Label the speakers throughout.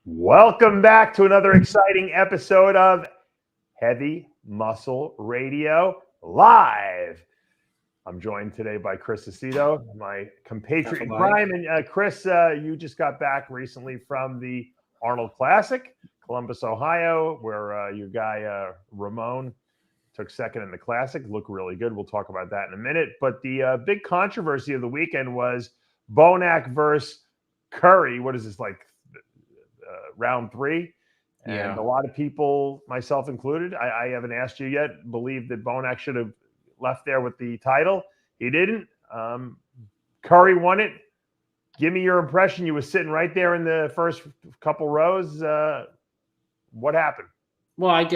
Speaker 1: Welcome back to another exciting episode of Heavy Muscle Radio Live. I'm joined today by Chris Aceto, my compatriot in crime. And Chris, you just got back recently from the Arnold Classic, Columbus, Ohio, where your guy Ramon took second in the Classic. Looked really good. We'll talk about that in a minute. But the big controversy of the weekend was Bonac versus Curry. What is this, like round three? And a lot of people, myself included, I haven't asked you yet, believe that Bonac should have left there with the title. He didn't. Curry won it. Give me your impression. You were sitting right there in the first couple rows. What happened?
Speaker 2: Well,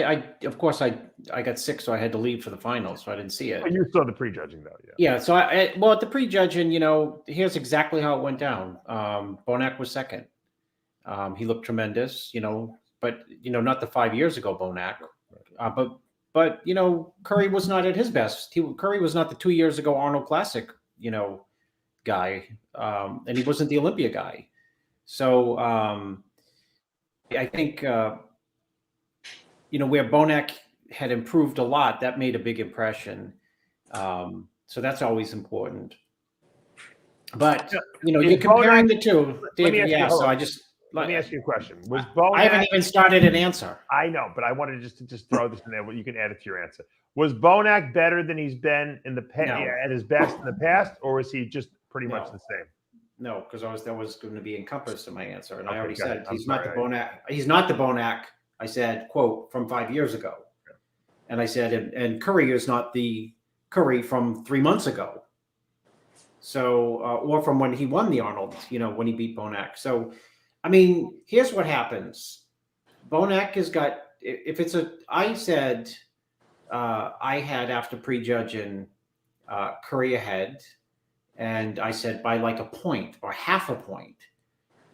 Speaker 2: of course, I got sick, so I had to leave for the finals, so I didn't see it.
Speaker 1: But you saw the prejudging, though.
Speaker 2: Yeah. So at the prejudging, here's exactly how it went down. Bonac was second. He looked tremendous, but not the 5 years ago Bonac. But Curry was not at his best. Curry was not the 2 years ago Arnold Classic, guy, and he wasn't the Olympia guy. So I think where Bonac had improved a lot, that made a big impression. So that's always important. But you're comparing the two, David. Yeah. So
Speaker 1: let me ask you a question. Was Bonac?
Speaker 2: I haven't even started an answer.
Speaker 1: I know, but I wanted to just throw this in there. You can add it to your answer. Was Bonac better than he's been in the at his best in the past, or was he just pretty much the same?
Speaker 2: No, because that was going to be encompassed in my answer, and I already said he's not the Bonac. He's not the Bonac. I said, quote, from 5 years ago, and I said, and Curry is not the Curry from 3 months ago. So, or from when he won the Arnold, when he beat Bonac. So, I mean, here's what happens. Bonac has got, I said, I had after prejudging Curry ahead, and I said by like a point or half a point.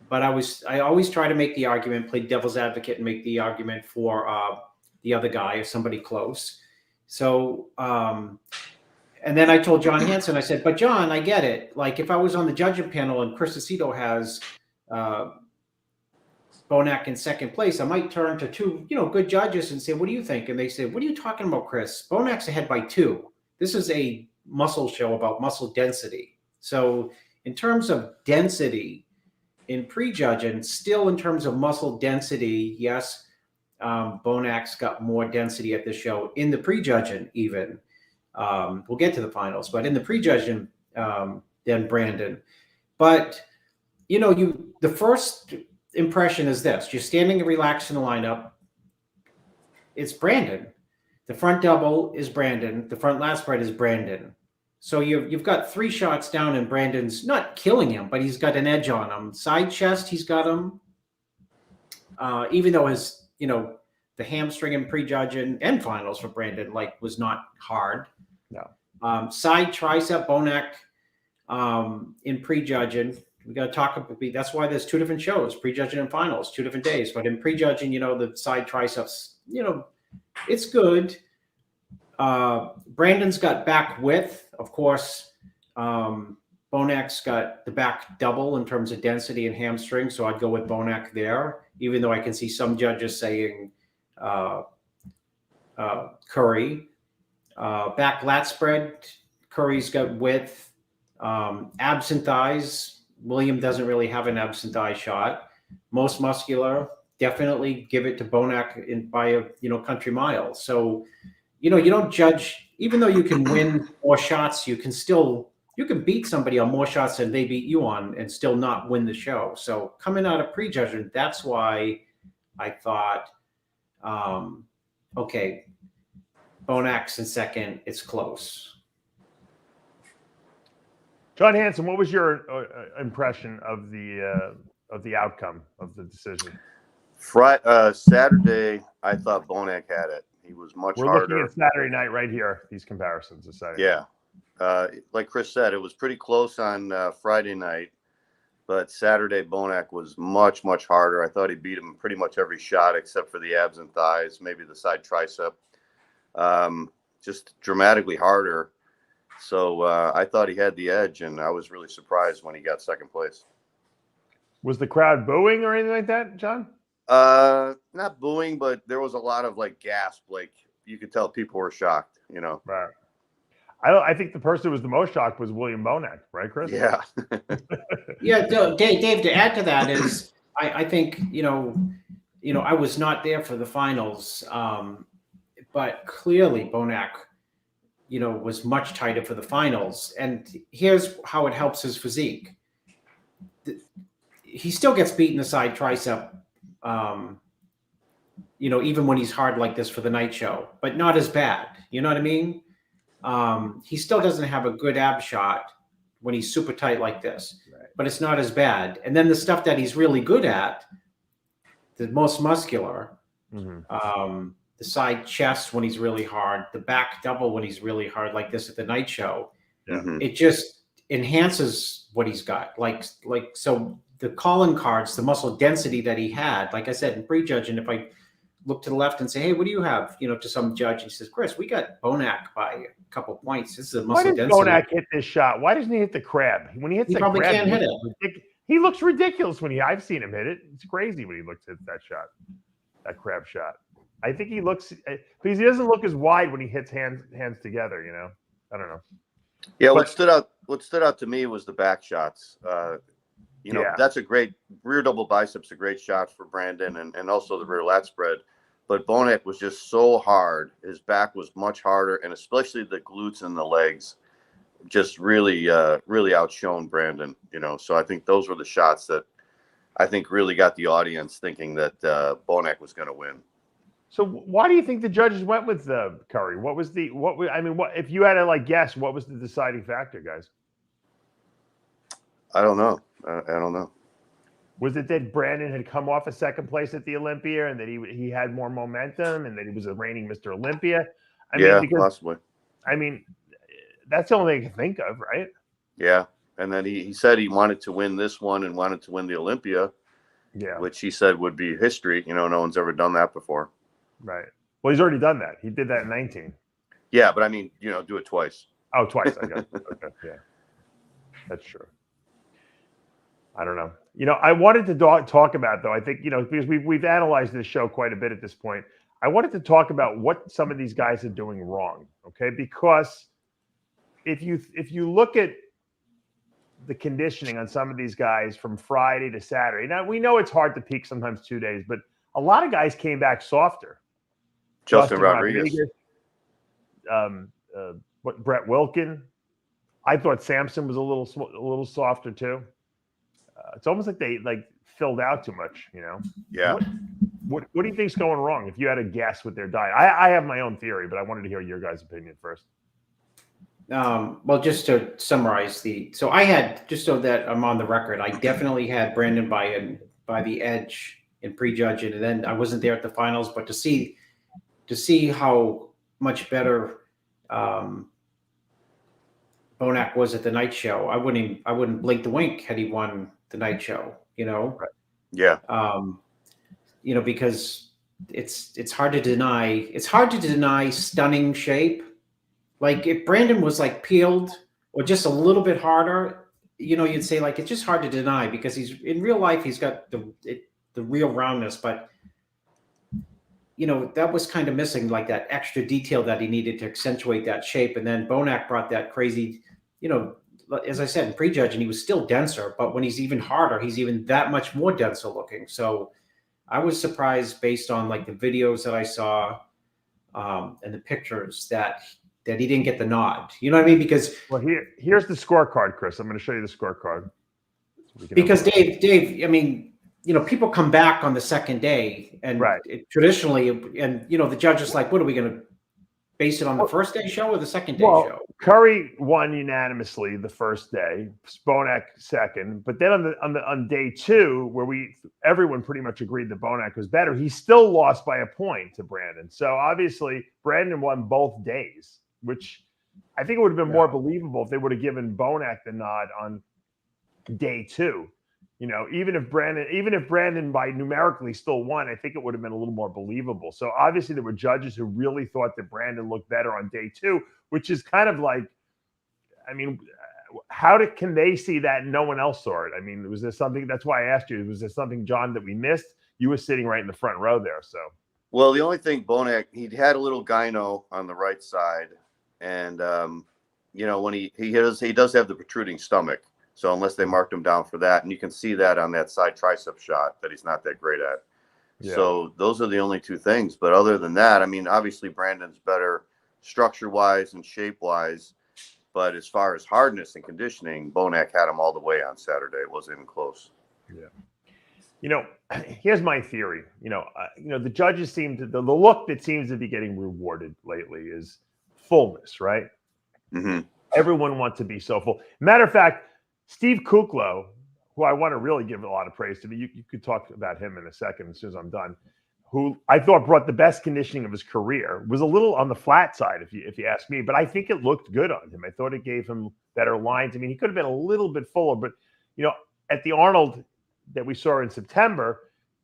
Speaker 2: But I always try to make the argument, play devil's advocate, and make the argument for the other guy or somebody close. So, and then I told John Hansen, I said, but John, I get it. Like if I was on the judging panel and Chris Aceto has Bonac in second place, I might turn to two, good judges and say, what do you think? And they say, what are you talking about, Chris? Bonac's ahead by 2. This is a muscle show about muscle density. So in terms of density in prejudging, still in terms of muscle density, yes, Bonac's got more density at the show in the prejudging even. We'll get to the finals, but in the prejudging than Brandon. But, the first impression is this. You're standing and relaxed in the lineup. It's Brandon. The front double is Brandon. The front lat spread is Brandon. So you've got 3 shots down, and Brandon's not killing him, but he's got an edge on him. Side chest, he's got him. Even though his, the hamstring in prejudging and finals for Brandon, was not hard.
Speaker 1: No.
Speaker 2: Side tricep, Bonac in prejudging. We got to talk about, that's why there's 2 different shows, prejudging and finals, 2 different days. But in prejudging, the side triceps, it's good. Brandon's got back width. Of course, Bonac's got the back double in terms of density and hamstring. So I'd go with Bonac there, even though I can see some judges saying Curry. Back lat spread, Curry's got width. Abs and thighs, William doesn't really have an abs and thigh shot. Most muscular, definitely give it to Bonac by a country mile. So you don't judge, even though you can win more shots, you can beat somebody on more shots than they beat you on and still not win the show. So coming out of prejudging, that's why I thought, okay, Bonac's in second, it's close.
Speaker 1: John Hansen, what was your impression of the outcome of the decision?
Speaker 3: Saturday, I thought Bonac had it. He was much harder.
Speaker 1: We're looking at Saturday night right here, these comparisons.
Speaker 3: Yeah. Like Chris said, it was pretty close on Friday night, but Saturday, Bonac was much, much harder. I thought he beat him pretty much every shot except for the abs and thighs, maybe the side tricep. Just dramatically harder. So I thought he had the edge, and I was really surprised when he got second place.
Speaker 1: Was the crowd booing or anything like that, John?
Speaker 3: Not booing, but there was a lot of like gasp. Like you could tell people were shocked.
Speaker 1: Right. I think the person who was the most shocked was William Bonac, right, Chris?
Speaker 3: Yeah.
Speaker 2: Yeah, Dave. To add to that is, I think I was not there for the finals, but clearly Bonac, was much tighter for the finals. And here's how it helps his physique. He still gets beat in the side tricep, even when he's hard like this for the night show, but not as bad. You know what I mean? He still doesn't have a good ab shot when he's super tight like this,
Speaker 1: Right.
Speaker 2: but it's not as bad. And then the stuff that he's really good at, the most muscular, the side chest when he's really hard, the back double when he's really hard like this at the night show, it just enhances what he's got. So the calling cards, the muscle density that he had, like I said, in prejudging, if I look to the left and say, hey, what do you have? To some judge, and he says, Chris, we got Bonac by a couple points. This is a muscle density.
Speaker 1: Why does Bonac hit this shot? Why doesn't he hit the crab? When he hits the
Speaker 2: probably
Speaker 1: crab,
Speaker 2: can't hit it.
Speaker 1: He looks ridiculous I've seen him hit it. It's crazy when he looks at that shot, that crab shot. I think he looks, because he doesn't look as wide when he hits hands together. I don't know.
Speaker 3: Yeah, what stood out to me was the back shots. That's a great rear double biceps, a great shot for Brandon, and also the rear lat spread. But Bonac was just so hard. His back was much harder, and especially the glutes and the legs just really outshone Brandon. So I think those were the shots that I think really got the audience thinking that Bonac was going to win.
Speaker 1: So why do you think the judges went with Curry? What if you had to guess, what was the deciding factor, guys?
Speaker 3: I don't know. I don't know.
Speaker 1: Was it that Brandon had come off a second place at the Olympia and that he had more momentum and that he was a reigning Mr. Olympia?
Speaker 3: Possibly.
Speaker 1: That's the only thing I can think of, right?
Speaker 3: Yeah. And then he said he wanted to win this one and wanted to win the Olympia.
Speaker 1: Yeah.
Speaker 3: Which he said would be history. No one's ever done that before.
Speaker 1: Right. Well, he's already done that. He did that in 19.
Speaker 3: Yeah, but do it twice.
Speaker 1: Oh, twice. I guess. Okay. Yeah. That's true. I don't know. I wanted to talk about, though, I think, because we've analyzed this show quite a bit at this point. I wanted to talk about what some of these guys are doing wrong. Okay. Because if you look at the conditioning on some of these guys from Friday to Saturday, now we know it's hard to peak sometimes 2 days, but a lot of guys came back softer.
Speaker 3: Justin Rodriguez.
Speaker 1: Brett Wilkin. I thought Samson was a little softer too. It's almost like they filled out too much,
Speaker 3: Yeah.
Speaker 1: What do you think's going wrong? If you had a guess with their diet, I have my own theory, but I wanted to hear your guys' opinion first.
Speaker 2: Well, just to summarize so I had, just so that I'm on the record, I definitely had Brandon by the edge in prejudging, and then I wasn't there at the finals, but to see how much better Bonac was at the night show, I wouldn't blink the wink had he won the night show.
Speaker 1: Right.
Speaker 3: Yeah.
Speaker 2: Because it's hard to deny. It's hard to deny stunning shape. Like if Brandon was peeled or just a little bit harder, you'd say it's just hard to deny because he's in real life he's got the real roundness, but that was kind of missing, that extra detail that he needed to accentuate that shape. And then Bonac brought that crazy, as I said, in prejudging, he was still denser, but when he's even harder, he's even that much more denser looking. So I was surprised based on the videos that I saw and the pictures that he didn't get the nod. You know what I mean? Because
Speaker 1: here's the scorecard, Chris. I'm going to show you the scorecard.
Speaker 2: Because Dave, people come back on the second day, and
Speaker 1: right.
Speaker 2: Traditionally, and the judge is like, "What are we going to base it on, the first day show or the second day show?"
Speaker 1: Curry won unanimously the first day, Bonac second, but then on day two, where everyone pretty much agreed that Bonac was better, he still lost by a point to Brandon. So obviously, Brandon won both days, which I think it would have been more believable if they would have given Bonac the nod on day two. Even if Brandon by numerically still won, I think it would have been a little more believable. So obviously there were judges who really thought that Brandon looked better on day two, which is kind of can they see that and no one else saw it? I mean, was there something? That's why I asked you. Was there something, John, that we missed? You were sitting right in the front row there, so.
Speaker 3: Well, the only thing, Bonac, he had a little gyno on the right side, and when he does have the protruding stomach. So unless they marked him down for that, and you can see that on that side tricep shot that he's not that great at. Yeah. So those are the only two things. But other than that, I mean, obviously Brandon's better structure-wise and shape-wise. But as far as hardness and conditioning, Bonac had him all the way on Saturday. It wasn't even close.
Speaker 1: Yeah. Here's my theory. The judges seem to, the look that seems to be getting rewarded lately is fullness, right?
Speaker 3: Mm-hmm.
Speaker 1: Everyone wants to be so full. Matter of fact, Steve Kuklo, who I want to really give a lot of praise to, you could talk about him in a second as soon as I'm done, who I thought brought the best conditioning of his career, was a little on the flat side, if you ask me, but I think it looked good on him. I thought it gave him better lines. I mean, he could have been a little bit fuller, but at the Arnold that we saw in September,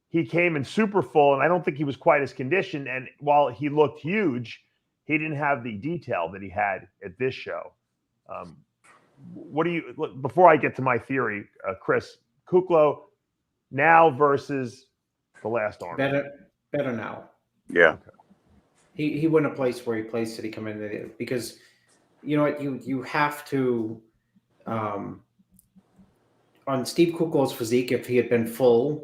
Speaker 1: he came in super full, and I don't think he was quite as conditioned. And while he looked huge, he didn't have the detail that he had at this show. Before I get to my theory, Chris, Kuklo now versus the last Arnold?
Speaker 2: Better now.
Speaker 3: Yeah.
Speaker 2: Okay. He wouldn't have placed where he placed it. He come in because you know what, you have to on Steve Kuklo's physique, if he had been fuller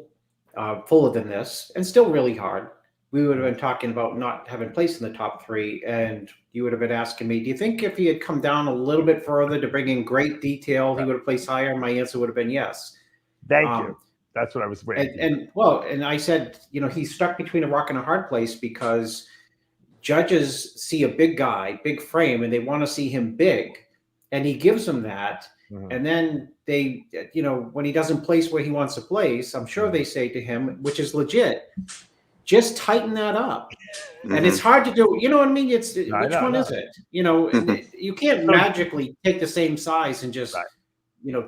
Speaker 2: than this and still really hard, we would have been talking about not having placed in the top 3, and you would have been asking me, do you think if he had come down a little bit further to bring in great detail, he would have placed higher? My answer would have been yes.
Speaker 1: Thank you. That's what I was waiting.
Speaker 2: And I said, he's stuck between a rock and a hard place because judges see a big guy, big frame, and they want to see him big, and he gives them that. Mm-hmm. And then they, when he doesn't place where he wants to place, I'm sure they say to him, which is legit, just tighten that up. Mm-hmm. And it's hard to do. You know what I mean? Which one is it? You can't magically take the same size and just,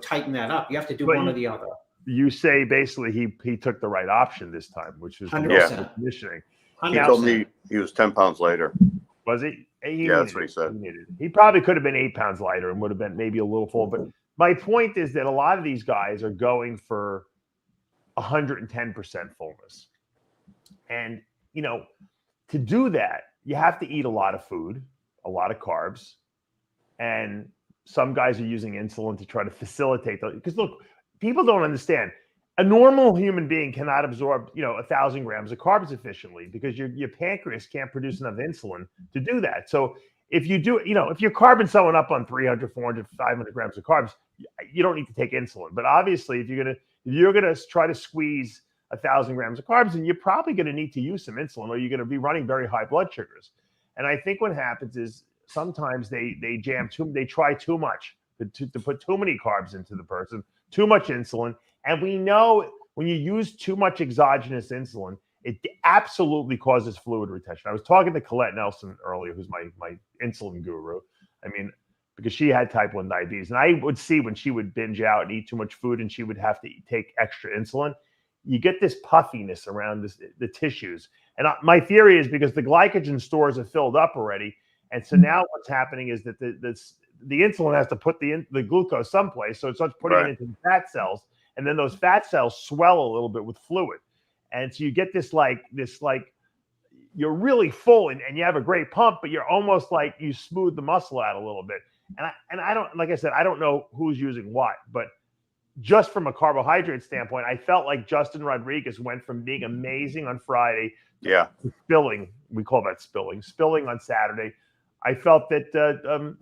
Speaker 2: tighten that up. You have to do one or the other.
Speaker 1: You say basically he took the right option this time, which was
Speaker 2: 100%.
Speaker 1: Conditioning.
Speaker 3: He told me he was 10 pounds lighter.
Speaker 1: Was he?
Speaker 3: That's what he said.
Speaker 1: He probably could have been 8 pounds lighter and would have been maybe a little full. But my point is that a lot of these guys are going for 110% fullness. And, to do that, you have to eat a lot of food, a lot of carbs. And some guys are using insulin to try to facilitate those. Because look, people don't understand. A normal human being cannot absorb, 1,000 grams of carbs efficiently because your pancreas can't produce enough insulin to do that. So if you do, if you're carbing someone up on 300, 400, 500 grams of carbs, you don't need to take insulin. But obviously, if you're gonna try to squeeze 1,000 grams of carbs, and you're probably going to need to use some insulin, or you're going to be running very high blood sugars. And I think what happens is sometimes they try too much to put too many carbs into the person, too much insulin. And we know when you use too much exogenous insulin, it absolutely causes fluid retention. I was talking to Colette Nelson earlier, who's my insulin guru. I mean, because she had type 1 diabetes, and I would see when she would binge out and eat too much food, and she would have to take extra insulin. You get this puffiness around the tissues. And my theory is because the glycogen stores are filled up already. And so now what's happening is that the insulin has to put the glucose someplace. So it starts putting it into the fat cells. And then those fat cells swell a little bit with fluid. And so you get this you're really full and you have a great pump, but you're almost like you smooth the muscle out a little bit. And I don't, like I said, I don't know who's using what, but just from a carbohydrate standpoint, I felt like Justin Rodriguez went from being amazing on Friday to spilling. We call that spilling on Saturday. I felt that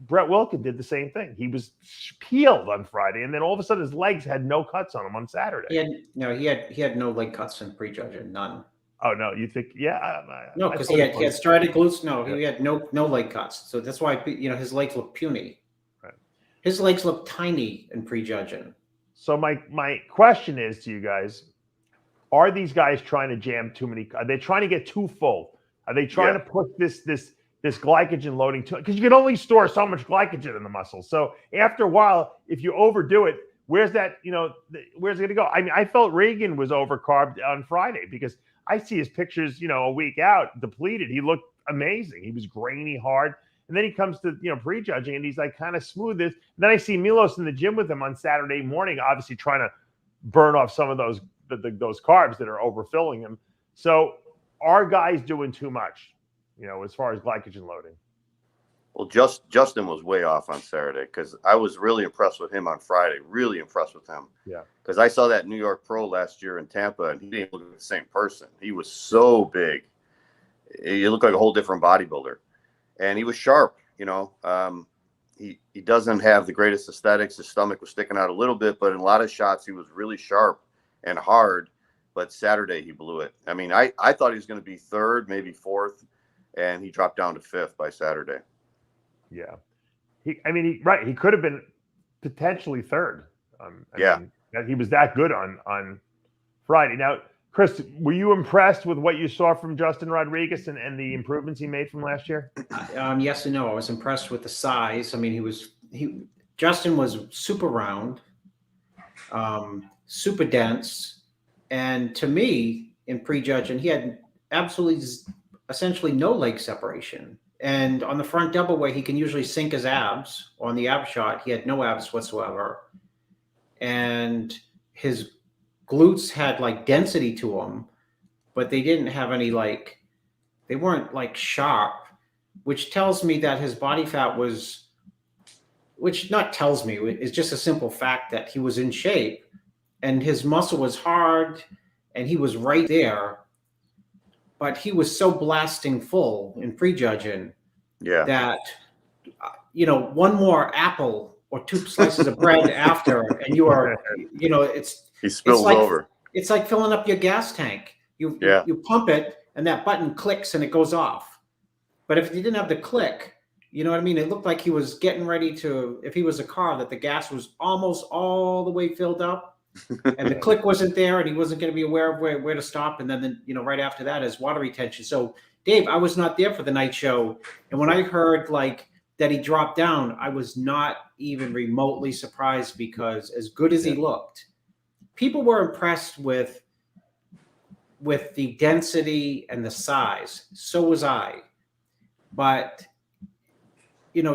Speaker 1: Brett Wilkin did the same thing. He was peeled on Friday, and then all of a sudden his legs had no cuts on him on Saturday.
Speaker 2: He had no leg cuts in Prejudging, none.
Speaker 1: Oh no, you think? Yeah,
Speaker 2: no, because he had started glutes. No, he had no leg cuts. So that's why his legs look puny. Right. His legs look tiny in Prejudging.
Speaker 1: So my question is to you guys: are these guys trying to jam too many? Are they trying to get too full? Are they trying to push this glycogen loading too? Because you can only store so much glycogen in the muscle. So after a while, if you overdo it, where's that? Where's it going to go? I mean, I felt Reagan was overcarbed on Friday because I see his pictures, a week out, depleted. He looked amazing. He was grainy hard. And then he comes to, prejudging, and he's like kind of smooth. This. Then I see Milos in the gym with him on Saturday morning, obviously trying to burn off some of those carbs that are overfilling him. So are guys doing too much, as far as glycogen loading?
Speaker 3: Well, Justin was way off on Saturday because I was really impressed with him on Friday. Really impressed with him.
Speaker 1: Yeah.
Speaker 3: Because I saw that New York Pro last year in Tampa, and he didn't look like the same person. He was so big. He looked like a whole different bodybuilder. And he was sharp, He doesn't have the greatest aesthetics. His stomach was sticking out a little bit, but in a lot of shots, he was really sharp and hard. But Saturday, he blew it. I mean, I thought he was going to be third, maybe fourth, and he dropped down to fifth by Saturday.
Speaker 1: Yeah. He could have been potentially third. He was that good on Friday. Now, Chris, were you impressed with what you saw from Justin Rodriguez and the improvements he made from last year?
Speaker 2: Yes and no. I was impressed with the size. I mean, Justin was super round, super dense. And to me, in prejudging, he had essentially no leg separation. And on the front double where he can usually sink his abs, on the ab shot, he had no abs whatsoever. And his glutes had like density to them, but they didn't have any they weren't sharp, which tells me that his body fat was, which not tells me, it's just a simple fact that he was in shape and his muscle was hard and he was right there. But he was so blasting full in prejudging that, one more apple or two slices of bread after, and you are,
Speaker 3: he spills over.
Speaker 2: It's like filling up your gas tank. You pump it and that button clicks and it goes off. But if you didn't have the click, you know what I mean? It looked like he was getting ready to, if he was a car, that the gas was almost all the way filled up. And the click wasn't there, and he wasn't going to be aware of where to stop. And then, right after that is water retention. So, Dave, I was not there for the night show, and when I heard that he dropped down, I was not even remotely surprised because as good as he looked, people were impressed with the density and the size. So was I, but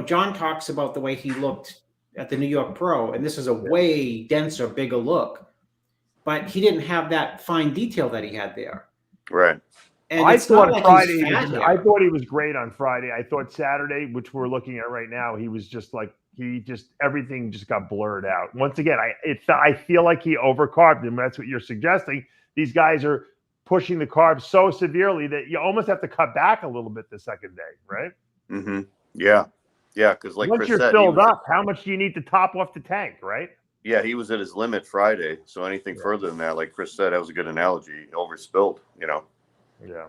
Speaker 2: John talks about the way he looked at the New York Pro, and this is a way denser, bigger look, but he didn't have that fine detail that he had there.
Speaker 3: Right.
Speaker 2: And
Speaker 1: I thought Friday, I
Speaker 2: thought
Speaker 1: thought he was great on Friday. I thought Saturday, which we're looking at right now, he was just everything just got blurred out. Once again, I feel like he overcarbed him. That's what you're suggesting. These guys are pushing the carbs so severely that you almost have to cut back a little bit the second day, right?
Speaker 3: Mm-hmm. Yeah. Yeah, because
Speaker 1: once Chris you're filled up, how much do you need to top off the tank, right?
Speaker 3: Yeah, he was at his limit Friday. So anything further than that, like Chris said, that was a good analogy. Overspilled,
Speaker 1: Yeah.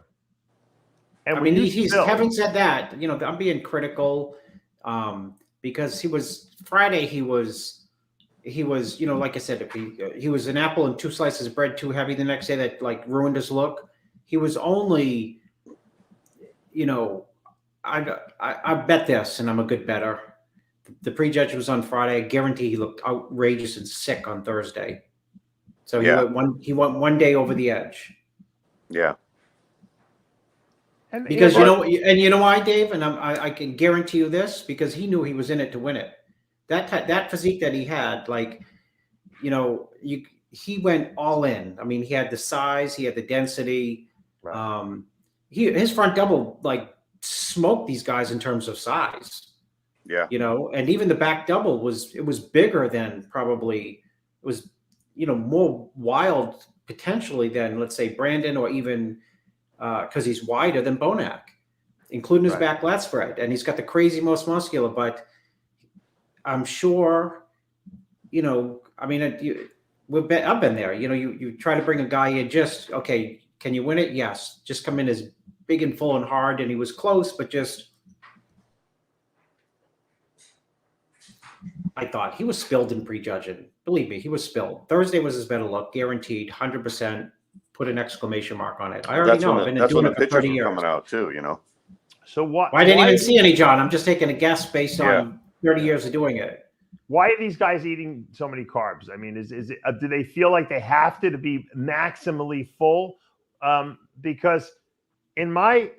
Speaker 1: And
Speaker 2: he's having said that, I'm being critical because he was Friday. He was, like I said, if he was an apple and two slices of bread too heavy the next day that ruined his look. He was only, I bet this, and I'm a good bettor. The prejudge was on Friday. I guarantee he looked outrageous and sick on Thursday. So he went one day over the edge.
Speaker 3: Yeah.
Speaker 2: Because you know why, Dave, and I can guarantee you this, because he knew he was in it to win it. That physique that he had, he went all in. I mean, he had the size, he had the density. Right. His front double smoked these guys in terms of size.
Speaker 3: Yeah.
Speaker 2: And even the back double was bigger than probably, it was, more wild potentially than, let's say, Brandon, or even because he's wider than Bonac, including his back lat spread. And he's got the crazy most muscular, but I'm sure, I've been there, you try to bring a guy in okay, can you win it? Yes. Just come in as big and full and hard. And he was close, but I thought he was spilled in prejudging. Believe me, he was spilled. Thursday was his better look, guaranteed, 100%. Put an exclamation mark on it. I already know. I've been doing it for 30 years.
Speaker 3: Coming out too,
Speaker 1: So what?
Speaker 2: I didn't even see any, John. I'm just taking a guess based on 30 years of doing it.
Speaker 1: Why are these guys eating so many carbs? I mean, is it do they feel like they have to be maximally full? Because I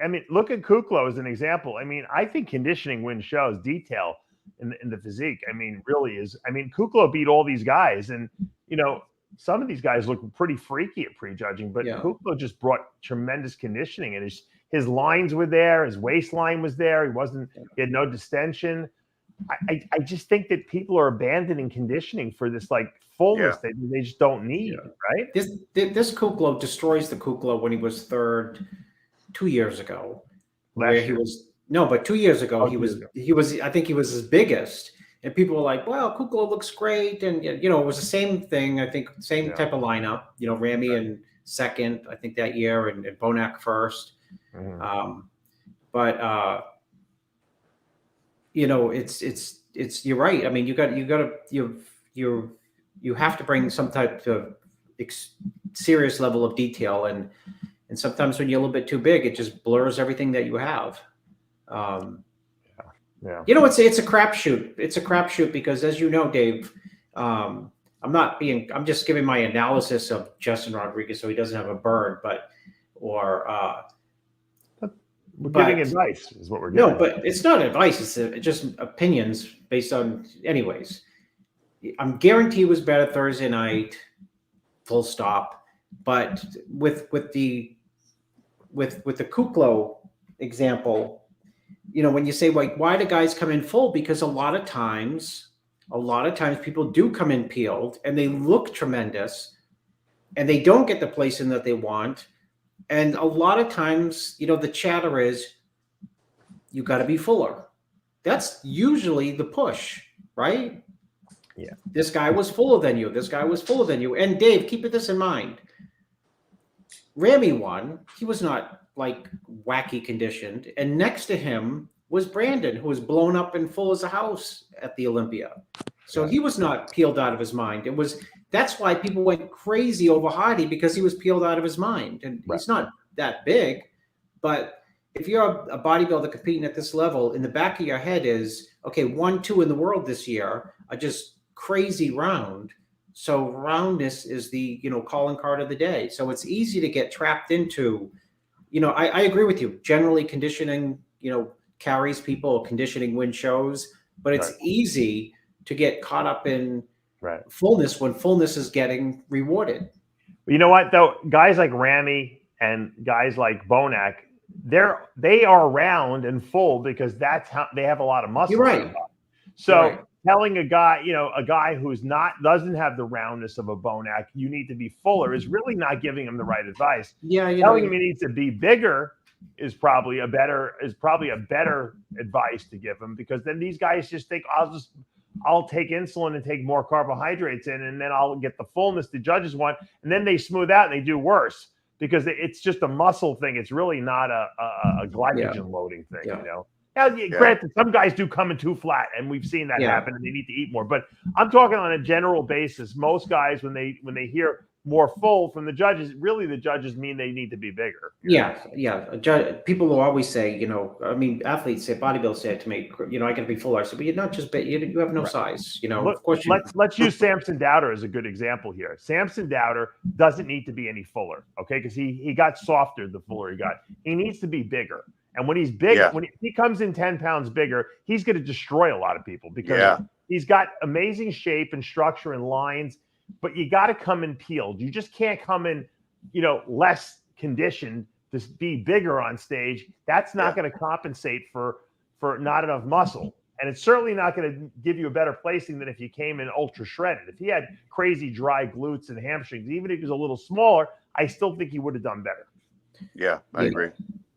Speaker 1: mean, look at Kuklo as an example. I mean, I think conditioning wins shows. Detail in the physique, I mean, really is. I mean, Kuklo beat all these guys, and some of these guys look pretty freaky at prejudging, but Kuklo just brought tremendous conditioning, and his lines were there, his waistline was there. He had no distension. I just think that people are abandoning conditioning for this like fullness that they just don't need, right?
Speaker 2: This Kuklo destroys the Kuklo when he was third 2 years ago. But 2 years ago he was I think he was his biggest, and people were like, well, Kuklo looks great, and it was the same thing. I think same type of lineup. Ramy in second, I think that year, and Bonac first. It's you're right. I mean, you have to bring some type of serious level of detail, and sometimes when you're a little bit too big, it just blurs everything that you have. It's a crapshoot. It's a crapshoot because, as you know, Dave, I'm just giving my analysis of Justin Rodriguez so he doesn't have a burn,
Speaker 1: we're giving advice is what we're giving.
Speaker 2: No, but it's not advice. It's just opinions based on, anyways. I'm guaranteed it was better Thursday night, full stop. But with the Kuklo example, when you say, like, why do guys come in full? Because a lot of times people do come in peeled and they look tremendous and they don't get the placing that they want. And a lot of times, the chatter is, you got to be fuller. That's usually the push, right?
Speaker 1: Yeah.
Speaker 2: This guy was fuller than you. This guy was fuller than you. And Dave, keep this in mind. Ramy won. He was not like wacky conditioned. And next to him was Brandon, who was blown up and full as a house at the Olympia. So he was not peeled out of his mind. That's why people went crazy over Hardy, because he was peeled out of his mind. And he's not that big, but if you're a bodybuilder competing at this level, in the back of your head is, okay, 1, 2 in the world this year are just crazy round. So roundness is the, calling card of the day. So it's easy to get trapped into, I agree with you. Generally conditioning, carries people, conditioning wins shows, but it's easy to get caught up in fullness when fullness is getting rewarded.
Speaker 1: You know what, though? Guys like Ramy and guys like Bonac, they are round and full because that's how they have a lot of muscle.
Speaker 2: You're right.
Speaker 1: So telling a guy who's doesn't have the roundness of a Bonac, you need to be fuller, is really not giving him the right advice. Telling him he needs to be bigger is probably a better advice to give him, because then these guys just think, I'll take insulin and take more carbohydrates in, and then I'll get the fullness the judges want, and then they smooth out and they do worse because it's just a muscle thing. It's really not a glycogen loading thing, Now, granted, some guys do come in too flat, and we've seen that happen, and they need to eat more. But I'm talking on a general basis. Most guys, when they hear more full from the judges, really the judges mean they need to be bigger.
Speaker 2: People will always say, athletes say, bodybuilders say it to me, I can be fuller. I said, but you're not just big. You have no size. Of course.
Speaker 1: Let's use Samson Dauda as a good example here. Samson Dauda doesn't need to be any fuller, okay? Because he got softer the fuller he got. He needs to be bigger. And when he's big, when he comes in 10 pounds bigger, he's going to destroy a lot of people because he's got amazing shape and structure and lines, but you got to come in peeled. You just can't come in, less conditioned to be bigger on stage. That's not going to compensate for not enough muscle. And it's certainly not going to give you a better placing than if you came in ultra shredded. If he had crazy dry glutes and hamstrings, even if he was a little smaller, I still think he would have done better.
Speaker 3: Yeah, I agree.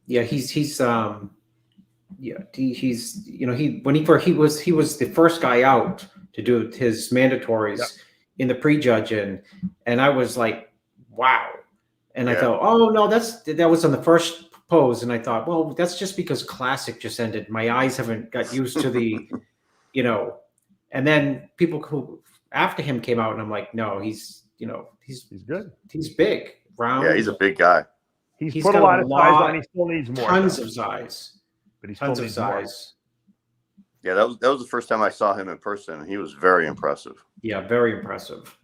Speaker 2: Yeah, he was the first guy out to do his mandatories in the prejudge, and I was like, wow. And I thought, oh no, that was on the first pose, and I thought, well, that's just because Classic just ended. My eyes haven't got used to the, and then people who after him came out, and I'm like, no, he's
Speaker 1: good.
Speaker 2: He's big, round.
Speaker 3: Yeah, he's a big guy.
Speaker 1: He's put a lot of size on. He still needs more.
Speaker 2: Tons of size.
Speaker 1: But he still needs size.
Speaker 3: Yeah, that was the first time I saw him in person, and he was very impressive.
Speaker 2: Yeah, very impressive.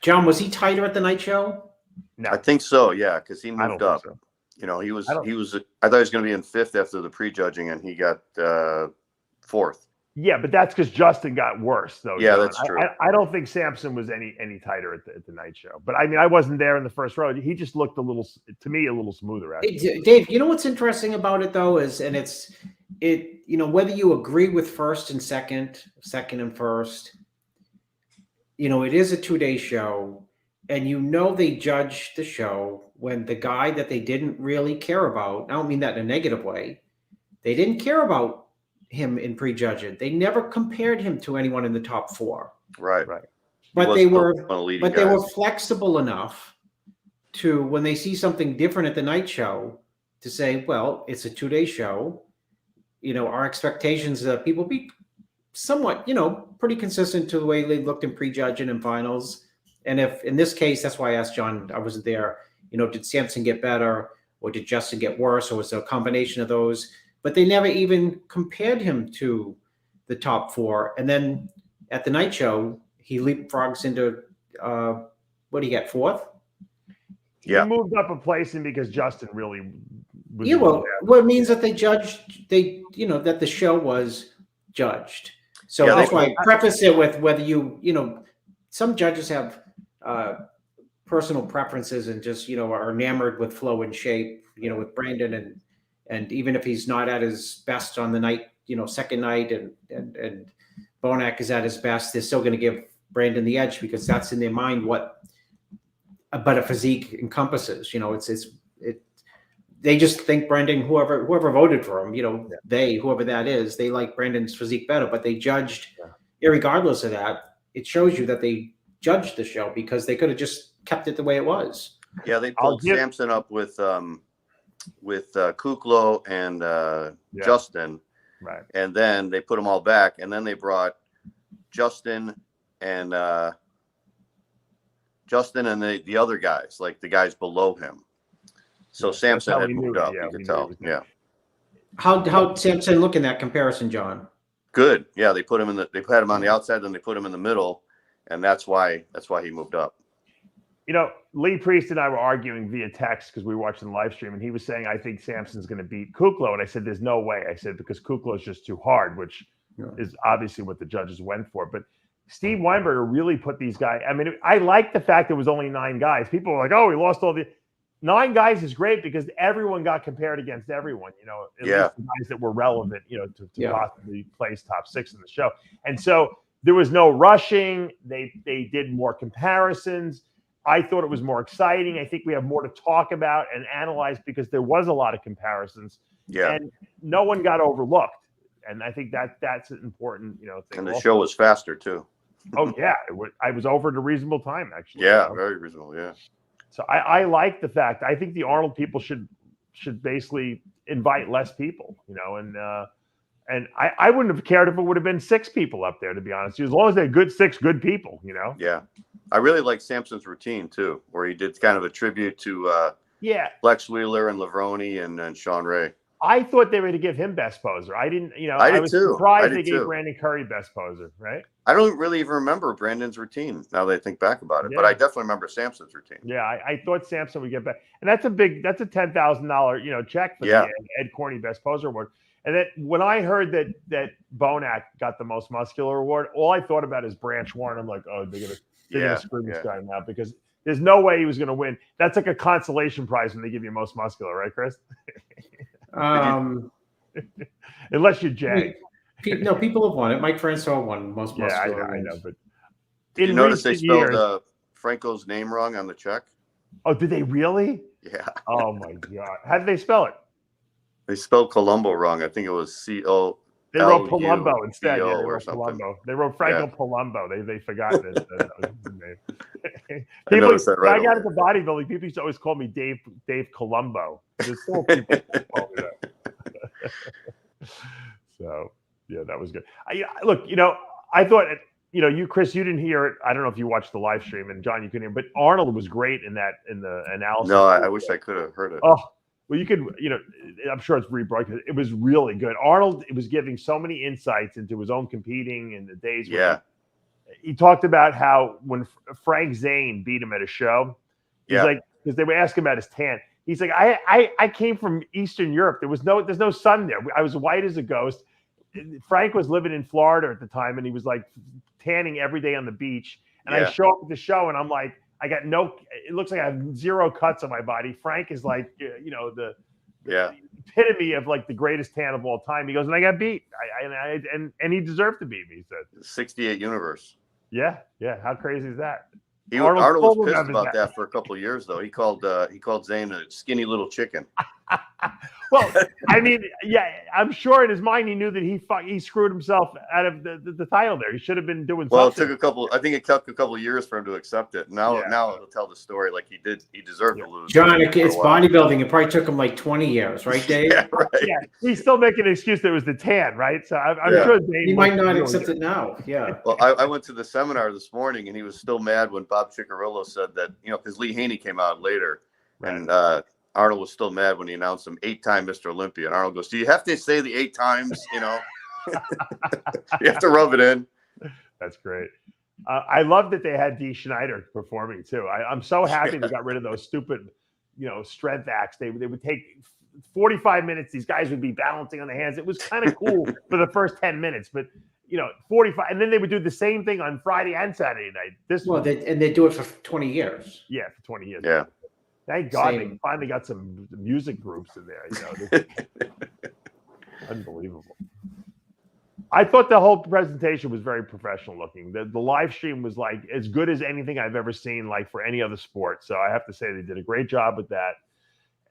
Speaker 2: John, was he tighter at the night show?
Speaker 1: No.
Speaker 3: I think so, yeah, because he moved up.
Speaker 1: So.
Speaker 3: You know, I thought
Speaker 1: don't-
Speaker 3: he was going to be in 5th after the prejudging, and he got 4th.
Speaker 1: Yeah, but that's because Justin got worse, though.
Speaker 3: Yeah,
Speaker 1: John.
Speaker 3: that's true.
Speaker 1: I don't think Samson was any tighter at the night show. But I mean, I wasn't there in the first row. He just looked a little smoother. Actually.
Speaker 2: Dave, you know what's interesting about it though is, and you know, whether you agree with first and second and first, you know, it is a 2-day show, and you know they judged the show when the guy that they didn't really care about. I don't mean that in a negative way. They didn't care about him in prejudging. They never compared him to anyone in the top 4.
Speaker 3: Right.
Speaker 2: But they were flexible enough to, when they see something different at the night show, to say, well, it's a 2-day show. You know, our expectations that people be somewhat, you know, pretty consistent to the way they looked in prejudging and finals. And if in this case, that's why I asked John, I wasn't there, you know, did Samson get better or did Justin get worse, or was it a combination of those? But they never even compared him to the top 4. And then at the night show, he leapfrogs into, what do you get, 4th?
Speaker 3: Yeah.
Speaker 1: He moved up a placing because Justin really was.
Speaker 2: Yeah, well, it means that you know, that the show was judged. So that's why I preface it with whether you know, some judges have personal preferences and just, you know, are enamored with flow and shape, you know, with Brandon and even if he's not at his best on the night, you know, second night and Bonac is at his best, they're still going to give Brandon the edge because that's in their mind what a better physique encompasses. You know, they just think Brandon, whoever voted for him, you know, whoever that is, they like Brandon's physique better, but they judged irregardless of that. It shows you that they judged the show because they could have just kept it the way it was.
Speaker 3: Yeah, they pulled Samson up with Kuklo and Justin,
Speaker 1: right?
Speaker 3: And then they put them all back, and then they brought Justin and the other guys, like the guys below him. So Samson had moved up. You could tell. Yeah.
Speaker 2: How Samson look in that comparison, John?
Speaker 3: Good. Yeah, they put him they had him on the outside, then they put him in the middle, and that's why he moved up.
Speaker 1: You know, Lee Priest and I were arguing via text because we were watching the live stream, and he was saying, I think Samson's going to beat Kuklo. And I said, there's no way. I said, because Kuklo is just too hard, which is obviously what the judges went for. But Steve Weinberger really put these guys. I mean, I like the fact there was only 9 guys. People were like, oh, we lost all the 9 guys is great because everyone got compared against everyone, you know, at least the guys that were relevant, you know, to possibly place top 6 in the show. And so there was no rushing. They did more comparisons. I thought it was more exciting. I think we have more to talk about and analyze because there was a lot of comparisons.
Speaker 3: Yeah.
Speaker 1: And no one got overlooked. And I think that's an important, you know, thing.
Speaker 3: And the show was faster too.
Speaker 1: Oh yeah. I was over at a reasonable time, actually.
Speaker 3: Yeah,
Speaker 1: you know?
Speaker 3: Very reasonable. Yeah.
Speaker 1: So I like the fact. I think the Arnold people should basically invite less people, you know, and I wouldn't have cared if it would have been 6 people up there, to be honest. As long as they're 6 good people, you know.
Speaker 3: Yeah, I really like Samson's routine too, where he did kind of a tribute to Lex Wheeler and Lavroni and Sean Ray.
Speaker 1: I thought they were going to give him best poser. I didn't, you know.
Speaker 3: I
Speaker 1: was
Speaker 3: too.
Speaker 1: surprised they gave Brandon Curry best poser, right?
Speaker 3: I don't really even remember Brandon's routine now that I think back about it, but I definitely remember Samson's routine.
Speaker 1: Yeah, I thought Samson would get back, and that's a $10,000 you know check for the Ed Corney best poser award. And then when I heard that Bonac got the most muscular award, all I thought about is Branch Warren. I'm like, oh, they're gonna screw this guy now because there's no way he was gonna win. That's like a consolation prize when they give you most muscular, right, Chris? Unless you're Jay.
Speaker 2: No, people have won it. Mike Francois won most muscular.
Speaker 1: Yeah, I know. But
Speaker 3: did you notice they spelled Franco's name wrong on the check?
Speaker 1: Oh, did they really?
Speaker 3: Yeah.
Speaker 1: Oh my God! How did they spell it?
Speaker 3: They spelled Columbo wrong. I think it was C-O.
Speaker 1: They wrote Palumbo instead.
Speaker 3: Yeah,
Speaker 1: they wrote Palumbo. They wrote Franco Palumbo. They forgot that was his name. People,
Speaker 3: I noticed that right
Speaker 1: I got into bodybuilding. People used to always call me Dave Columbo. There's still people who call me that. So yeah, that was good. Look, you know, I thought, you know, you Chris, you didn't hear it. I don't know if you watched the live stream, and John, you couldn't hear. But Arnold was great in the analysis.
Speaker 3: No, I wish I could have heard it.
Speaker 1: Oh. Well, you could, you know, I'm sure it's rebroadcast. It was really good. Arnold, it was giving so many insights into his own competing in the days.
Speaker 3: Yeah.
Speaker 1: He talked about how when Frank Zane beat him at a show, he's like, because they were asking about his tan. He's like, I came from Eastern Europe. There's no sun there. I was white as a ghost. Frank was living in Florida at the time, and he was like tanning every day on the beach. And I show up at the show, and I'm like, it looks like I have 0 cuts on my body. Frank is like, the epitome of like the greatest tan of all time. He goes, and I got beat. And he deserved to beat me, he said.
Speaker 3: 68 universe.
Speaker 1: Yeah. How crazy is that?
Speaker 3: Arnold was pissed about that for a couple of years, though. He called Zane a skinny little chicken.
Speaker 1: Well, I mean, I'm sure in his mind he knew that he screwed himself out of the title there. He should have been doing something.
Speaker 3: Well, it took a couple of years for him to accept it. Now he'll tell the story like he deserved to lose.
Speaker 2: John, it's bodybuilding. It probably took him like 20 years, right, Dave?
Speaker 3: Yeah, right.
Speaker 1: Yeah, he's still making an excuse that it was the tan, right? So I'm sure Dave
Speaker 2: he might not accept it now. Yeah.
Speaker 3: Well, I went to the seminar this morning, and he was still mad when Bob Ciccarello said that, because Lee Haney came out later, and Arnold was still mad when he announced him 8-time Mr. Olympia. And Arnold goes, "Do you have to say the 8 times? You have to rub it in."
Speaker 1: That's great. I love that they had Dee Schneider performing too. I'm so happy they got rid of those stupid, strength acts. They would take 45 minutes. These guys would be balancing on the hands. It was kind of cool for the first 10 minutes, but 45, and then they would do the same thing on Friday and Saturday night.
Speaker 2: They do it for 20 years.
Speaker 1: Yeah, for 20 years.
Speaker 3: Yeah.
Speaker 1: Thank God they finally got some music groups in there. Unbelievable. I thought the whole presentation was very professional looking. The live stream was like as good as anything I've ever seen, like for any other sport. So I have to say they did a great job with that.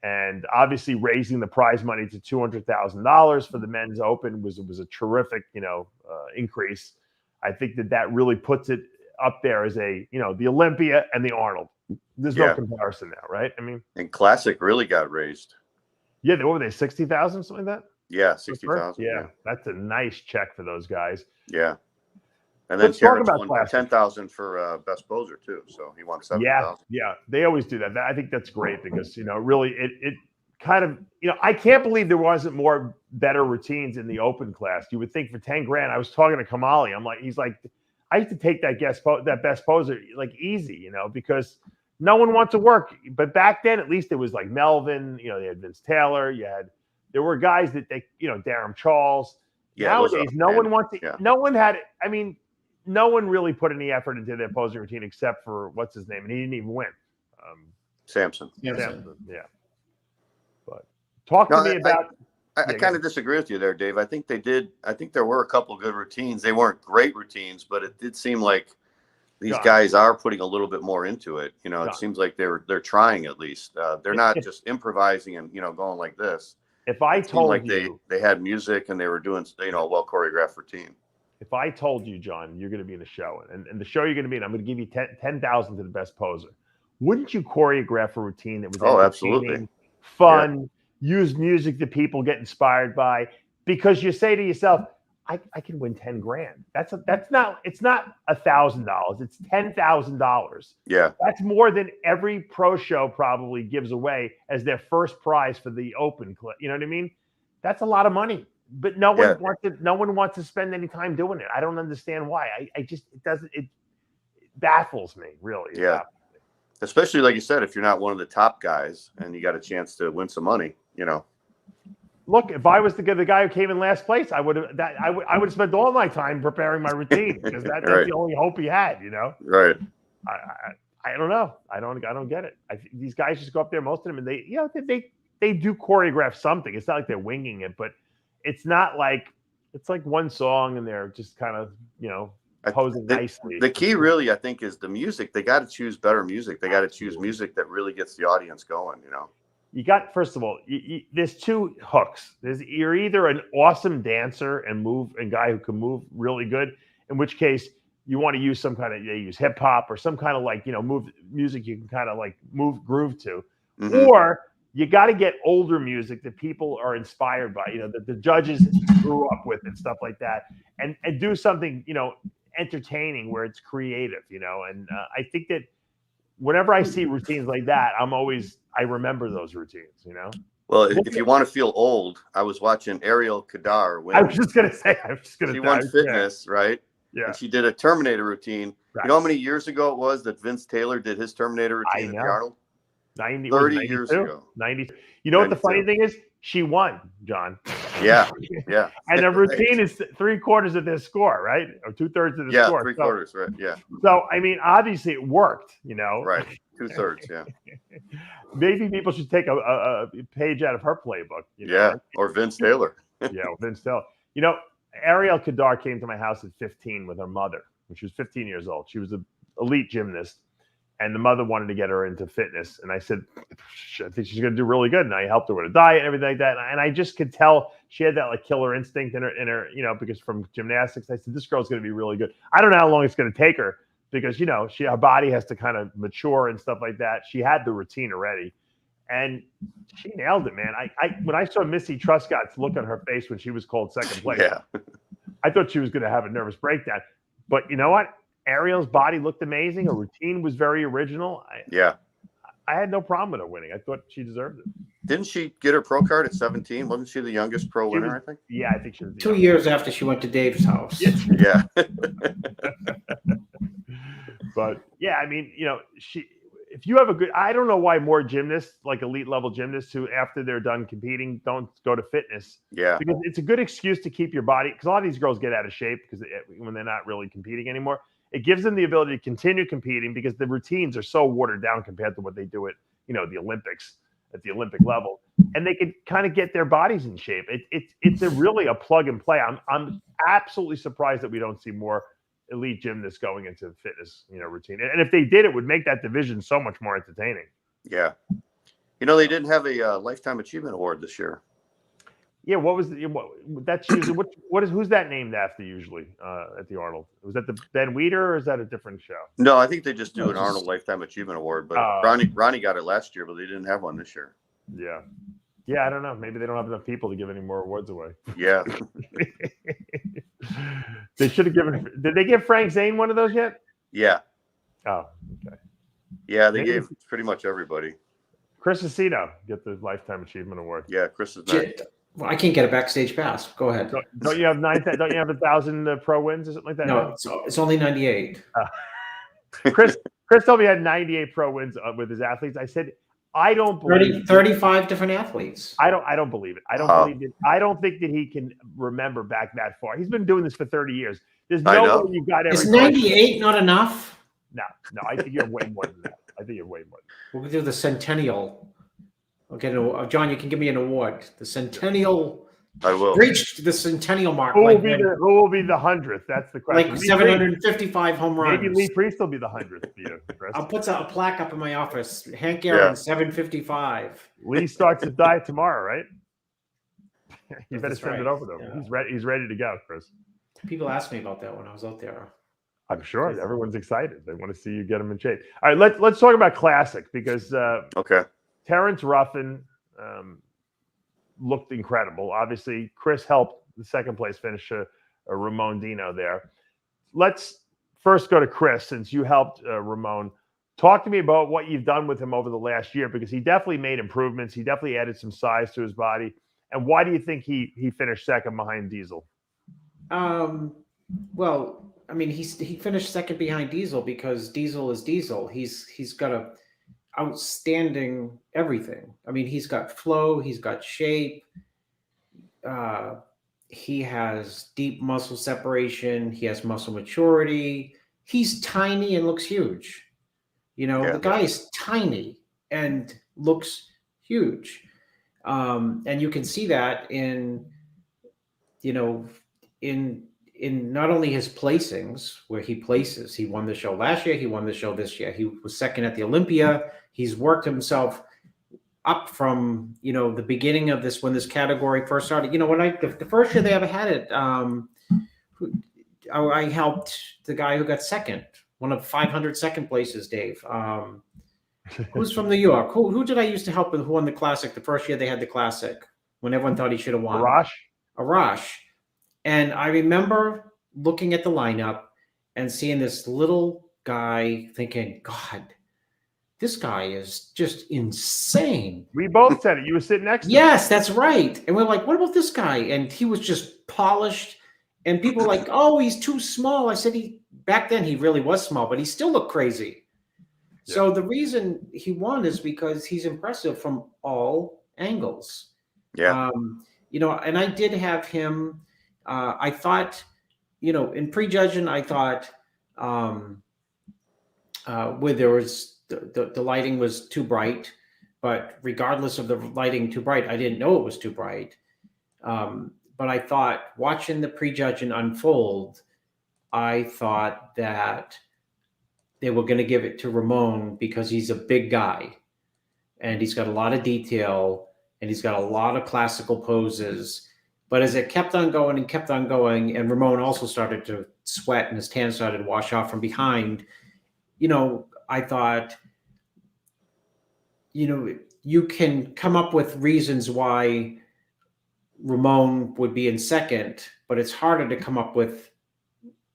Speaker 1: And obviously raising the prize money to $200,000 for the men's open was a terrific, increase. I think that really puts it up there as the Olympia and the Arnold. There's no comparison now, right? I mean,
Speaker 3: and Classic really got raised.
Speaker 1: Yeah, what were they, 60,000, something like that?
Speaker 3: Yeah, 60,000.
Speaker 1: Yeah, that's a nice check for those guys.
Speaker 3: Yeah, and then Terrence won 10,000 for best poser too. So he won 7,000.
Speaker 1: Yeah, they always do that. I think that's great because really it kind of I can't believe there wasn't more better routines in the open class. You would think for 10 grand. I was talking to Kamali. He's like, I used to take that best poser like easy, because no one wants to work. But back then, at least it was like Melvin. They had Vince Taylor. There were guys that Darren Charles. Yeah, nowadays, no one wants to. Yeah. No one had. I mean, no one really put any effort into their posing routine except for what's his name, and he didn't even win.
Speaker 3: Samson.
Speaker 1: Yeah. But talk to me about.
Speaker 3: I kind of disagree with you there, Dave. I think there were a couple of good routines. They weren't great routines, but it did seem like these guys are putting a little bit more into it. It seems like they're trying at least. They're not just improvising and going like this.
Speaker 1: If I told
Speaker 3: you they had music and they were doing a well choreographed routine.
Speaker 1: If I told you, John, you're going to be in the show, and the show you're going to be in, I'm going to give you 10,000 to the best poser. Wouldn't you choreograph a routine that was
Speaker 3: absolutely
Speaker 1: fun? Yeah. Use music that people get inspired by, because you say to yourself, I can win 10 grand. It's not $1,000. It's $10,000.
Speaker 3: Yeah.
Speaker 1: That's more than every pro show probably gives away as their first prize for the open. You know what I mean? That's a lot of money, but no one wants to spend any time doing it. I don't understand why. It baffles me, really.
Speaker 3: Yeah. Especially like you said, if you're not one of the top guys and you got a chance to win some money,
Speaker 1: Look, if I was the guy who came in last place, I would have spent all my time preparing my routine because that's the only hope he had,
Speaker 3: Right.
Speaker 1: I don't know. I don't get it. These guys just go up there, most of them, and they do choreograph something. It's not like they're winging it, but it's not like it's like one song and they're just kind of posing nicely.
Speaker 3: The key really, I think, is the music. They got to choose better music. They got to choose music that really gets the audience going.
Speaker 1: You got, first of all, there's two hooks. You're either an awesome dancer and guy who can move really good, in which case you want to use some kind of, they use hip hop or some kind of move music you can kind of move groove to, or you got to get older music that people are inspired by, that the judges grew up with and stuff like that, and do something, entertaining where it's creative, and I think that whenever I see routines like that, I remember those routines,
Speaker 3: Well, if you want to feel old, I was watching Ariel Kadar win.
Speaker 1: I was just going to say,
Speaker 3: she won fitness, right?
Speaker 1: Yeah.
Speaker 3: And she did a Terminator routine. Right. You know how many years ago it was that Vince Taylor did his Terminator routine at the Arnold?
Speaker 1: 90,
Speaker 3: 30 years ago.
Speaker 1: 90. You know what the
Speaker 3: 92.
Speaker 1: funny thing is? She won, John.
Speaker 3: Yeah.
Speaker 1: And the routine is 3/4 of their score, right? Or 2/3 of the score.
Speaker 3: Yeah, 3/4, right? Yeah.
Speaker 1: So, I mean, obviously it worked, you know.
Speaker 3: Right, 2/3, yeah.
Speaker 1: Maybe people should take a page out of her playbook. You know?
Speaker 3: Or Vince Taylor.
Speaker 1: Yeah, Vince Taylor. You know, Ariel Kadar came to my house at 15 with her mother when she was 15 years old. She was an elite gymnast, and the mother wanted to get her into fitness. And I said, I think she's going to do really good. And I helped her with a diet and everything like that. And I just could tell she had that like killer instinct in her, you know, because from gymnastics, I said, this girl's going to be really good. I don't know how long it's going to take her because, you know, her body has to kind of mature and stuff like that. She had the routine already. And she nailed it, man. When I saw Missy Truscott's look on her face when she was called second place, I thought she was going to have a nervous breakdown. But you know what? Ariel's body looked amazing. Her routine was very original. I had no problem with her winning. I thought she deserved it.
Speaker 3: Didn't she get her pro card at 17? Wasn't she the youngest pro winner, I think?
Speaker 1: Yeah, I think she was.
Speaker 2: 2 years after she went to Dave's house.
Speaker 3: Yeah.
Speaker 1: But yeah, I mean, you know, if you have I don't know why more gymnasts, like elite level gymnasts who after they're done competing, don't go to fitness.
Speaker 3: Yeah.
Speaker 1: Because it's a good excuse to keep your body, because a lot of these girls get out of shape when they're not really competing anymore. It gives them the ability to continue competing because the routines are so watered down compared to what they do at, you know, the Olympics, at the Olympic level. And they can kind of get their bodies in shape. It's really a plug and play. I'm absolutely surprised that we don't see more elite gymnasts going into fitness, you know, routine. And if they did, it would make that division so much more entertaining.
Speaker 3: Yeah. You know, they didn't have a Lifetime Achievement Award this year.
Speaker 1: Yeah, that's usually who's that named after usually at the Arnold? Was that the Ben Weeder or is that a different show?
Speaker 3: No, I think they just do an Arnold Lifetime Achievement Award, but Ronnie got it last year, but they didn't have one this year.
Speaker 1: Yeah. Yeah, I don't know. Maybe they don't have enough people to give any more awards away.
Speaker 3: Yeah.
Speaker 1: They should have given. Did they give Frank Zane one of those yet?
Speaker 3: Yeah.
Speaker 1: Oh, okay.
Speaker 3: Yeah, they gave pretty much everybody.
Speaker 1: Chris Aceto get the Lifetime Achievement Award.
Speaker 3: Yeah, Chris is nice.
Speaker 2: Well, I can't get a backstage pass. Go ahead.
Speaker 1: Don't you have 1,000 pro wins or something like that?
Speaker 2: No, it's only 98.
Speaker 1: Chris told me he had 98 pro wins with his athletes. I said, I don't believe
Speaker 2: 35 different athletes.
Speaker 1: I don't believe it. I don't believe it. I don't think that he can remember back that far. He's been doing this for 30 years. There's no way you got every.
Speaker 2: Is 98 not enough?
Speaker 1: No, I think you're way more than that. I think you're way more.
Speaker 2: We'll do the centennial. Okay, John, you can give me an award. The centennial.
Speaker 3: I will.
Speaker 2: Reached the centennial mark.
Speaker 1: Who will be the 100th? That's the question.
Speaker 2: Like 755 home runs.
Speaker 1: Maybe Lee Priest will be the 100th for you, Chris.
Speaker 2: I'll put a plaque up in my office. Hank Aaron, 755.
Speaker 1: Lee starts his diet tomorrow, right? You better send it over to him. Yeah. He's ready to go, Chris.
Speaker 2: People asked me about that when I was out there.
Speaker 1: I'm sure everyone's excited. They want to see you get them in shape. All right, let's talk about Classic because Terrence Ruffin looked incredible. Obviously, Chris helped the second place finisher, Ramon Dino there. Let's first go to Chris since you helped Ramon. Talk to me about what you've done with him over the last year because he definitely made improvements. He definitely added some size to his body. And why do you think he finished second behind Diesel?
Speaker 2: Well, I mean, he finished second behind Diesel because Diesel is Diesel. He's got a outstanding everything. I mean, he's got flow, he's got shape, he has deep muscle separation, he has muscle maturity. He's tiny and looks huge. You know, the guy is tiny and looks huge. And you can see that in not only his placings where he places. He won the show last year, he won the show this year. He was second at the Olympia. He's worked himself up from, the beginning of this, when this category first started. When the first year they ever had it, I helped the guy who got second, one of 500 second places, Dave. Who's from New York? Who did I used to help with who won the Classic the first year they had the Classic when everyone thought he should have won? Arash. And I remember looking at the lineup and seeing this little guy thinking, God, this guy is just insane.
Speaker 1: We both said it. You were sitting next to him.
Speaker 2: Yes, that's right. And we're like, what about this guy? And he was just polished. And people were like, oh, he's too small. I said, back then he really was small, but he still looked crazy. So the reason he won is because he's impressive from all angles.
Speaker 3: Yeah.
Speaker 2: You know, and I did have him. I thought, you know, in prejudging, I thought where there was the lighting was too bright, but regardless of the lighting too bright, I didn't know it was too bright. But I thought watching the prejudging unfold, I thought that they were going to give it to Ramon because he's a big guy and he's got a lot of detail and he's got a lot of classical poses. But as it kept on going and kept on going, and Ramon also started to sweat and his tan started to wash off from behind, you know, I thought, you know, you can come up with reasons why Ramon would be in second, but it's harder to come up with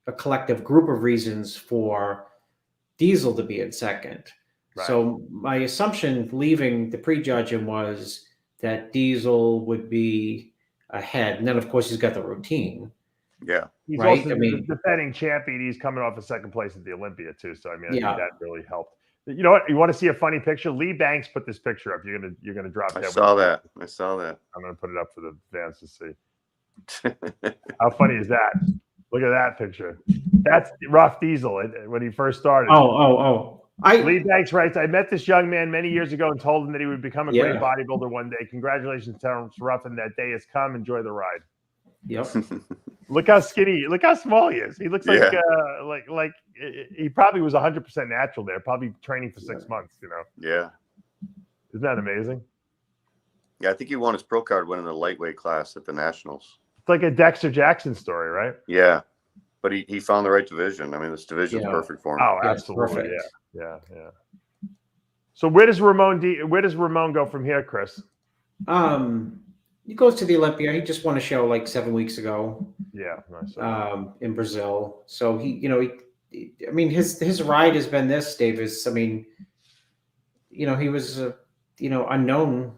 Speaker 2: a collective group of reasons for Diesel to be in second. Right. So my assumption leaving the prejudging was that Diesel would be ahead. And then, of course, he's got the routine.
Speaker 3: Yeah.
Speaker 1: He's also the defending champion. He's coming off a second place at the Olympia, too. So, I mean, I think that really helped. You know what? You want to see a funny picture? Lee Banks put this picture up. You're gonna drop that.
Speaker 3: I saw that. I'm
Speaker 1: gonna put it up for the fans to see. How funny is that? Look at that picture. That's Rough Diesel when he first started. Lee Banks writes, I met this young man many years ago and told him that he would become a great bodybuilder one day. Congratulations, Terrence Ruffin. That day has come. Enjoy the ride.
Speaker 2: Yep.
Speaker 1: Look how skinny, look how small he is. He looks like he probably was 100% natural there, probably training for 6 months, you know?
Speaker 3: Yeah.
Speaker 1: Isn't that amazing?
Speaker 3: Yeah, I think he won his pro card winning the lightweight class at the Nationals.
Speaker 1: It's like a Dexter Jackson story, right?
Speaker 3: Yeah. But he found the right division. I mean, this division is perfect for him.
Speaker 1: Oh, absolutely. Yeah. So where does Ramon go from here, Chris?
Speaker 2: He goes to the Olympia. He just won a show like 7 weeks ago.
Speaker 1: Yeah, nice.
Speaker 2: In Brazil. So I mean, his ride has been this, Davis. I mean, you know, he was unknown.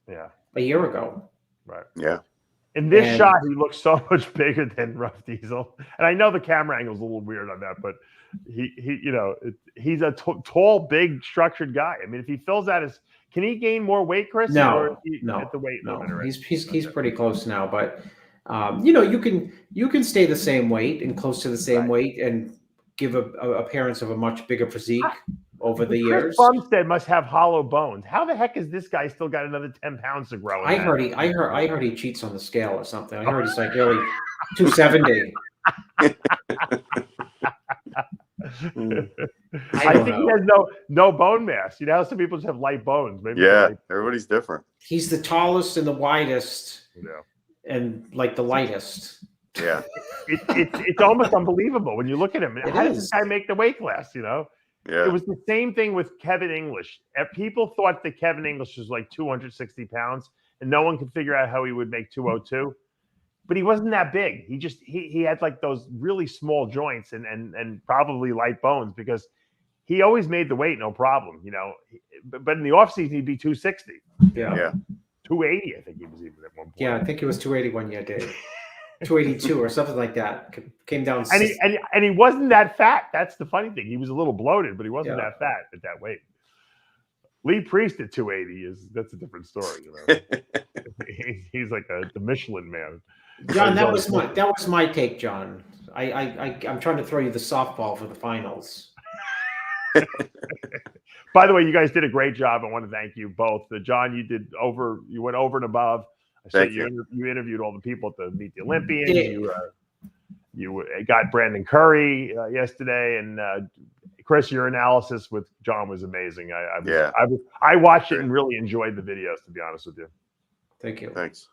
Speaker 1: Yeah.
Speaker 2: A year ago.
Speaker 1: Right.
Speaker 3: Yeah.
Speaker 1: In this shot, he looks so much bigger than Rough Diesel. And I know the camera angle is a little weird on that, but he's a tall, big, structured guy. I mean, if he fills out can he gain more weight, Chris?
Speaker 2: No.
Speaker 1: At the weight limit already?
Speaker 2: He's pretty close now, but you know, you can stay the same weight and close to the same weight and give a appearance of a much bigger physique over the years.
Speaker 1: Bumstead must have hollow bones. How the heck is this guy still got another 10 pounds to grow?
Speaker 2: I heard he cheats on the scale or something. I heard he's like really 270.
Speaker 1: I think he has no bone mass. You know how some people just have light bones. Maybe
Speaker 3: everybody's different.
Speaker 2: He's the tallest and the widest.
Speaker 1: Yeah.
Speaker 2: And like the lightest.
Speaker 3: Yeah.
Speaker 1: It's almost unbelievable when you look at him. How does this guy make the weight class, you know?
Speaker 3: Yeah.
Speaker 1: It was the same thing with Kevin English. People thought that Kevin English was like 260 pounds, and no one could figure out how he would make 202. But he wasn't that big. He had like those really small joints and probably light bones because he always made the weight no problem, you know. But in the offseason, he'd be 260.
Speaker 2: Yeah.
Speaker 1: 280, I think he was even at one point.
Speaker 2: Yeah, I think he was 280 one year, Dave. 282 or something like that. Came down.
Speaker 1: And he wasn't that fat. That's the funny thing. He was a little bloated, but he wasn't that fat at that weight. Lee Priest at 280 that's a different story, you know. He's like the Michelin man.
Speaker 2: John, that was my take, John. I'm trying to throw you the softball for the finals.
Speaker 1: By the way, you guys did a great job. I want to thank you both. John, you went over and above. I said you interviewed all the people to meet the Olympians. You got Brandon Curry yesterday, and Chris, your analysis with John was amazing. I watched it and really enjoyed the videos, to be honest with you.
Speaker 2: Thank you.
Speaker 3: Thanks.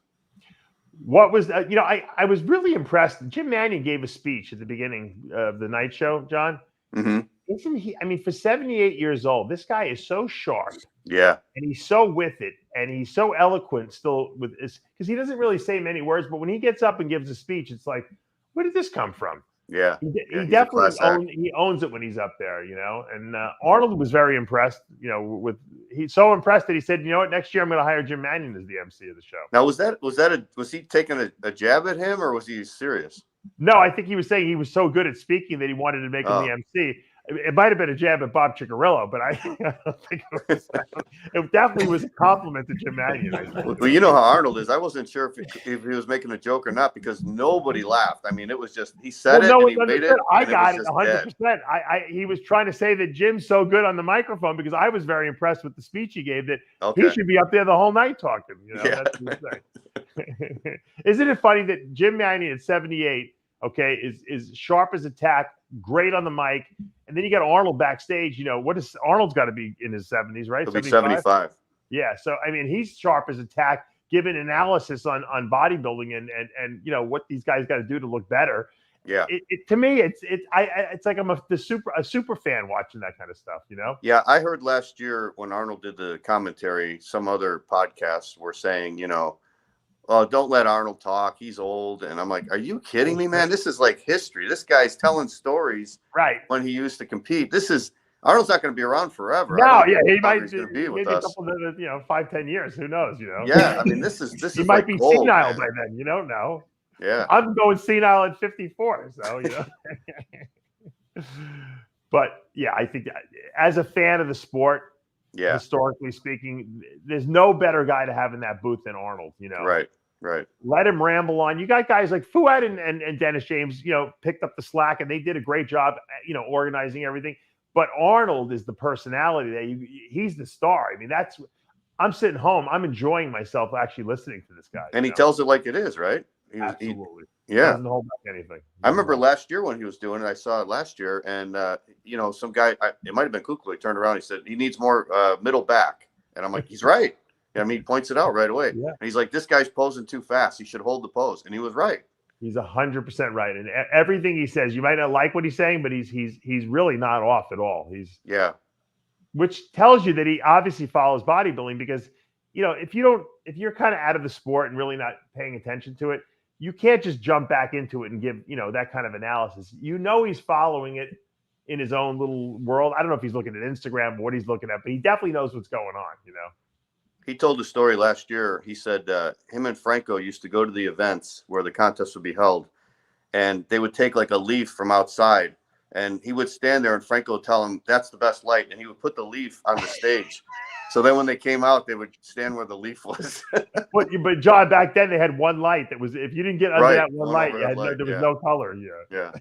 Speaker 1: What was I was really impressed. Jim Mannion gave a speech at the beginning of the night show, John.
Speaker 3: Mm-hmm.
Speaker 1: Isn't he? I mean, for 78 years old, this guy is so sharp.
Speaker 3: Yeah.
Speaker 1: And he's so with it, and he's so eloquent still with this, because he doesn't really say many words, but when he gets up and gives a speech, it's like, where did this come from?
Speaker 3: Yeah.
Speaker 1: He definitely owns it when he's up there, you know. And Arnold was very impressed, you know, he's so impressed that he said, you know what, next year I'm going to hire Jim Mannion as the MC of the show.
Speaker 3: Now, was he taking a jab at him, or was he serious?
Speaker 1: No, I think he was saying he was so good at speaking that he wanted to make him the MC. It might have been a jab at Bob Ciccarello, but I don't think it definitely was a compliment to Jim Mannion. I think.
Speaker 3: Well, you know how Arnold is. I wasn't sure if he was making a joke or not because nobody laughed. I mean, it was just he said it and he waited.
Speaker 1: I
Speaker 3: and
Speaker 1: got
Speaker 3: it
Speaker 1: it
Speaker 3: was just
Speaker 1: 100%. He was trying to say that Jim's so good on the microphone because I was very impressed with the speech he gave that he should be up there the whole night talking. You know, that's what saying. Isn't it funny that Jim Mannion at 78, okay, is sharp as a tack, great on the mic, and then you got Arnold backstage. You know, Arnold's got to be in his 70s, right?
Speaker 3: He'll be 75.
Speaker 1: Yeah, so I mean, he's sharp as a tack, giving analysis on bodybuilding and you know what these guys got to do to look better.
Speaker 3: Yeah,
Speaker 1: to me, it's like I'm a super fan watching that kind of stuff. You know?
Speaker 3: Yeah, I heard last year when Arnold did the commentary, some other podcasts were saying, you know, oh, don't let Arnold talk. He's old. And I'm like, are you kidding me, man? This is like history. This guy's telling stories when he used to compete. Arnold's not going to be around forever.
Speaker 1: No, yeah, he might
Speaker 3: be with us.
Speaker 1: A couple of, 5-10 years. Who knows? You know?
Speaker 3: Yeah, I mean, this is
Speaker 1: he might
Speaker 3: like
Speaker 1: be
Speaker 3: gold,
Speaker 1: senile
Speaker 3: man.
Speaker 1: by then. You don't know.
Speaker 3: Yeah,
Speaker 1: I'm going senile at 54. So you know. But yeah, I think as a fan of the sport, historically speaking, there's no better guy to have in that booth than Arnold. You know,
Speaker 3: right.
Speaker 1: Let him ramble on. You got guys like Fouad and Dennis James, you know, picked up the slack and they did a great job, you know, organizing everything. But Arnold is the personality that he's the star. I mean, I'm sitting home. I'm enjoying myself actually listening to this guy.
Speaker 3: And he tells it like it is, right?
Speaker 1: Absolutely.
Speaker 3: Yeah.
Speaker 1: Doesn't hold back anything.
Speaker 3: I remember last year when he was doing it. I saw it last year, and you know, some guy. It might have been Kuklo. He turned around. He said he needs more middle back, and I'm like, he's right. I mean, he points it out right away. Yeah. And he's like, this guy's posing too fast. He should hold the pose, and he was right.
Speaker 1: He's 100% right, and everything he says, you might not like what he's saying, but he's really not off at all. Which tells you that he obviously follows bodybuilding because, you know, if you're kind of out of the sport and really not paying attention to it, you can't just jump back into it and give, you know, that kind of analysis. You know, he's following it in his own little world. I don't know if he's looking at Instagram or what he's looking at, but he definitely knows what's going on, you know.
Speaker 3: He told a story last year. He said him and Franco used to go to the events where the contest would be held, and they would take like a leaf from outside, and he would stand there, and Franco would tell him that's the best light, and he would put the leaf on the stage. So then when they came out, they would stand where the leaf was.
Speaker 1: But John, back then they had one light that was, if you didn't get under that one light, there was no color. Yeah.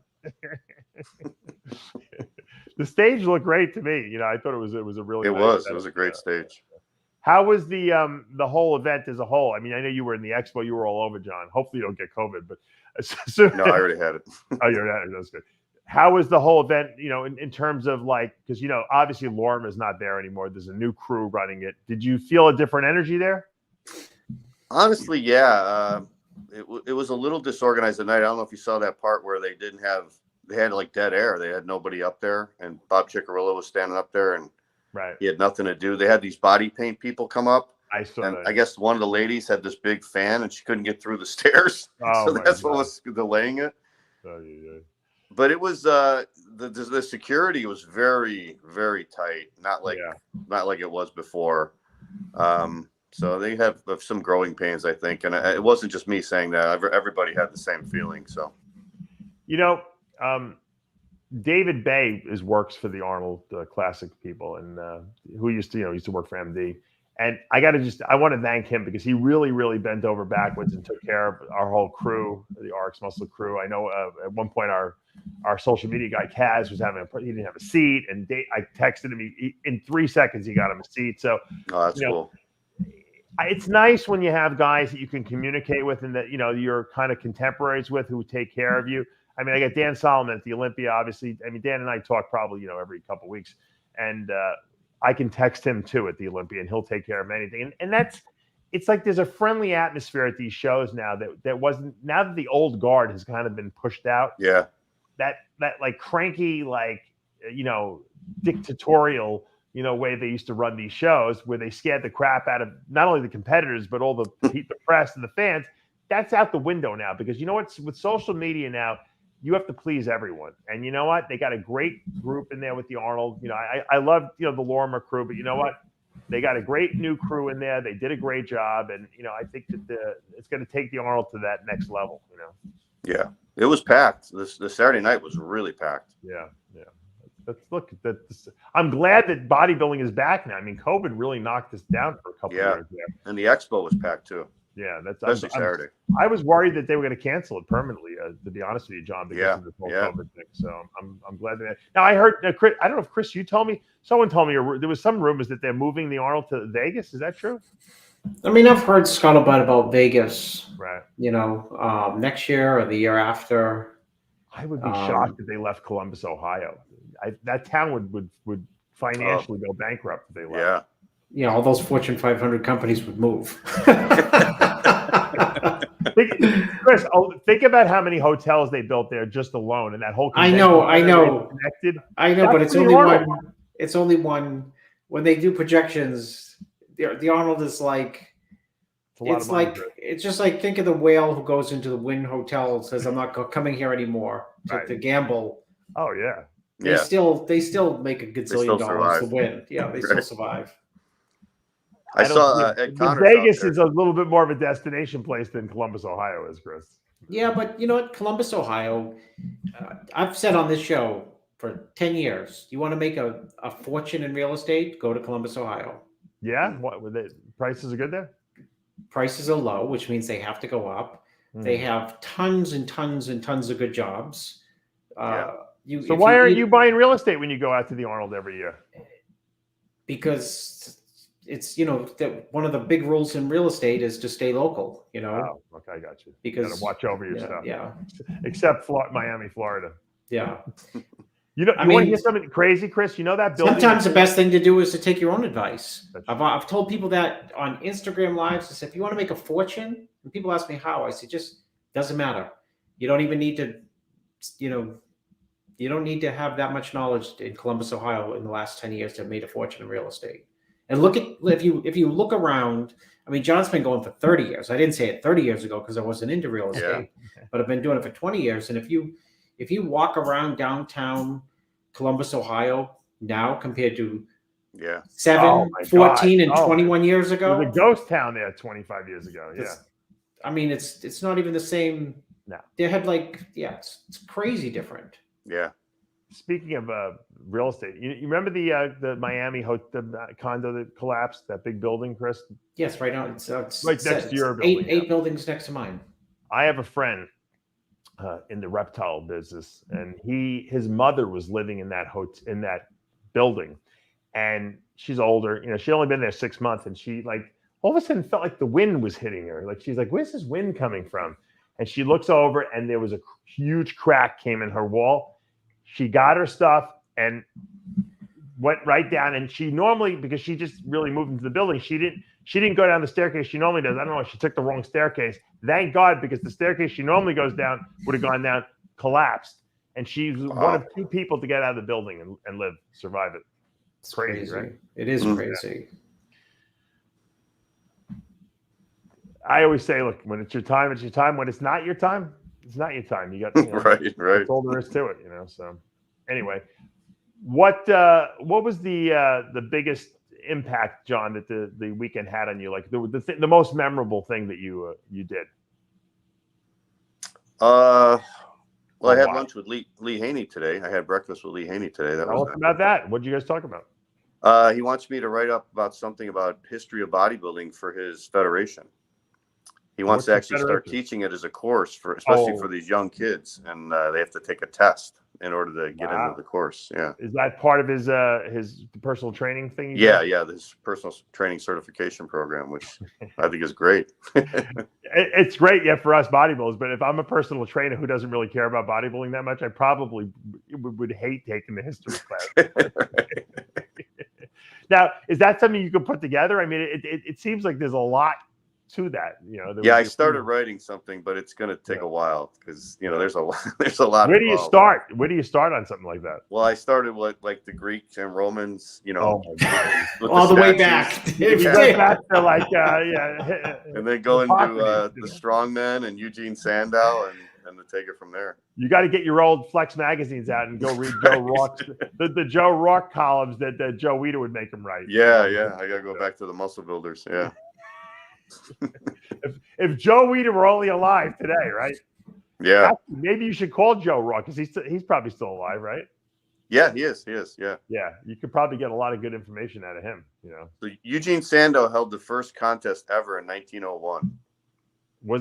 Speaker 1: The stage looked great to me. You know, I thought it was a really.
Speaker 3: It was a great stage.
Speaker 1: How was the whole event as a whole? I mean, I know you were in the expo. You were all over, John. Hopefully you don't get COVID, but
Speaker 3: no, I already had it.
Speaker 1: Oh, you already had it. That's good. How was the whole event, you know, in terms of like, because, you know, obviously Lorma's not there anymore. There's a new crew running it. Did you feel a different energy there?
Speaker 3: Honestly, yeah. It was a little disorganized at night. I don't know if you saw that part where they had like dead air. They had nobody up there, and Bob Ciccarello was standing up there, and he had nothing to do. They had these body paint people come up. I guess one of the ladies had this big fan, and she couldn't get through the stairs. So that's what was delaying it. But it was the security was very, very tight. Not like it was before. So they have some growing pains, I think, and it wasn't just me saying that. Everybody had the same feeling. So, you
Speaker 1: know, David Bay works for the Arnold Classic people, and who used to work for MD. And I want to thank him because he really, really bent over backwards and took care of our whole crew, the RX Muscle crew. I know at one point our social media guy Kaz was he didn't have a seat, and I texted him. In 3 seconds he got him a seat. So
Speaker 3: that's cool.
Speaker 1: It's nice when you have guys that you can communicate with and that, you know, you're kind of contemporaries with who take care of you. I mean, I got Dan Solomon at the Olympia, obviously. I mean, Dan and I talk probably, you know, every couple of weeks, and I can text him too at the Olympia, and he'll take care of anything. And it's like there's a friendly atmosphere at these shows now that wasn't. Now that the old guard has kind of been pushed out, that like cranky, like, you know, dictatorial, you know, way they used to run these shows where they scared the crap out of not only the competitors but all the press and the fans. That's out the window now because you know what? With social media now, you have to please everyone. And you know what? They got a great group in there with the Arnold. You know, I love, you know, the Lorma crew, but you know what? They got a great new crew in there. They did a great job. And, you know, I think that it's going to take the Arnold to that next level, you know?
Speaker 3: Yeah. It was packed. The Saturday night was really packed.
Speaker 1: Yeah. I'm glad that bodybuilding is back now. I mean, COVID really knocked us down for a couple of years there.
Speaker 3: And the expo was packed too.
Speaker 1: Yeah,
Speaker 3: especially Saturday.
Speaker 1: I was worried that they were going to cancel it permanently, to be honest with you, John, because of this whole COVID thing. So I'm glad that. Now I heard, Chris, I don't know if Chris, you told me, someone told me there was some rumors that they're moving the Arnold to Vegas. Is that true?
Speaker 2: I mean, I've heard scuttlebutt about Vegas.
Speaker 1: Right.
Speaker 2: Next year or the year after.
Speaker 1: I would be shocked if they left Columbus, Ohio. That town would financially go bankrupt if they left.
Speaker 3: Yeah.
Speaker 2: Yeah, all those Fortune 500 companies would move.
Speaker 1: Chris, think about how many hotels they built there just alone, and that whole.
Speaker 2: I know.
Speaker 1: Connected.
Speaker 2: I know, but it's only one. It's only one. When they do projections, the Arnold is like. It's just like, think of the whale who goes into the Wynn Hotel and says, "I'm not coming here anymore to gamble."
Speaker 1: Oh yeah.
Speaker 2: They still make a gazillion dollars to win. Yeah, they still survive.
Speaker 3: I saw Ed Connors
Speaker 1: Vegas is a little bit more of a destination place than Columbus, Ohio is, Chris.
Speaker 2: Yeah, but you know what? Columbus, Ohio, I've said on this show for 10 years, you want to make a fortune in real estate, go to Columbus, Ohio.
Speaker 1: Yeah? What prices are good there?
Speaker 2: Prices are low, which means they have to go up. They have tons and tons and tons of good jobs.
Speaker 1: So why aren't you buying real estate when you go out to the Arnold every year?
Speaker 2: Because it's, that one of the big rules in real estate is to stay local,
Speaker 1: Oh, okay, I got you.
Speaker 2: Because
Speaker 1: you gotta watch over your stuff.
Speaker 2: Yeah.
Speaker 1: Except Miami, Florida.
Speaker 2: Yeah.
Speaker 1: You want to hear something crazy, Chris? You know that building?
Speaker 2: Sometimes the best thing to do is to take your own advice. I've told people that on Instagram Lives. I said, if you want to make a fortune, and people ask me how, I said, just doesn't matter. You don't even need to, you don't need to have that much knowledge in Columbus, Ohio in the last 10 years to have made a fortune in real estate. And if you look around, I mean, John's been going for 30 years. I didn't say it 30 years ago because I wasn't into real estate, but I've been doing it for 20 years. And if you walk around downtown Columbus, Ohio now compared to 7, 14, and 21 years ago.
Speaker 1: It was a ghost town there 25 years ago. Yeah.
Speaker 2: I mean, it's not even the same.
Speaker 1: No.
Speaker 2: They had it's crazy different.
Speaker 3: Yeah.
Speaker 1: Speaking of real estate, you remember the Miami the condo that collapsed, that big building, Chris?
Speaker 2: Yes, right now it's
Speaker 1: right next to your building.
Speaker 2: Eight buildings next to mine.
Speaker 1: I have a friend in the reptile business, and his mother was living in that building, and she's older. She'd only been there 6 months, and she all of a sudden felt like the wind was hitting her. Like she's like, "Where's this wind coming from?" And she looks over, and there was a huge crack came in her wall. She got her stuff and went right down. And she normally, because she just really moved into the building, she didn't go down the staircase she normally does. I don't know if she took the wrong staircase. Thank God, because the staircase she normally goes down would have gone down, collapsed. And she's one of 2 people to get out of the building and survive it. It's crazy, right?
Speaker 2: It is crazy.
Speaker 1: I always say, look, when it's your time, it's your time. When it's not your time, it's not your time. You got
Speaker 3: right.
Speaker 1: That's all there is to it, So anyway, what was the biggest impact, John, that the weekend had on you? Like the most memorable thing that you did?
Speaker 3: Well, I had lunch with Lee Haney today. I had breakfast with Lee Haney today.
Speaker 1: Tell us about that. What did you guys talk about?
Speaker 3: He wants me to write up about something about history of bodybuilding for his federation. He wants to actually start teaching it as a course especially for these young kids, and they have to take a test in order to get into the course. Yeah.
Speaker 1: Is that part of his personal training thing?
Speaker 3: This personal training certification program, which I think is great.
Speaker 1: It's great, for us bodybuilders. But if I'm a personal trainer who doesn't really care about bodybuilding that much, I probably would hate taking the history class. Now, is that something you could put together? I mean, it seems like there's a lot to that,
Speaker 3: I started writing something, but it's going to take a while because there's a lot.
Speaker 1: Where do you start? Where do you start on something like that?
Speaker 3: Well, I started with the Greeks and Romans,
Speaker 2: all the way back.
Speaker 1: Back to
Speaker 3: and then go into the strongmen and Eugene Sandow and take it from there.
Speaker 1: You got to get your old Flex magazines out and go read Joe Rock, the Joe Rock columns that Joe Weider would make him write.
Speaker 3: Yeah. I got to go back to the muscle builders. Yeah.
Speaker 1: if Joe Weider were only alive today, right?
Speaker 3: Yeah.
Speaker 1: Maybe you should call Joe Rock because he's probably still alive, right?
Speaker 3: Yeah, he is. Yeah.
Speaker 1: Yeah, you could probably get a lot of good information out of him.
Speaker 3: So Eugene Sandow held the first contest ever in 1901.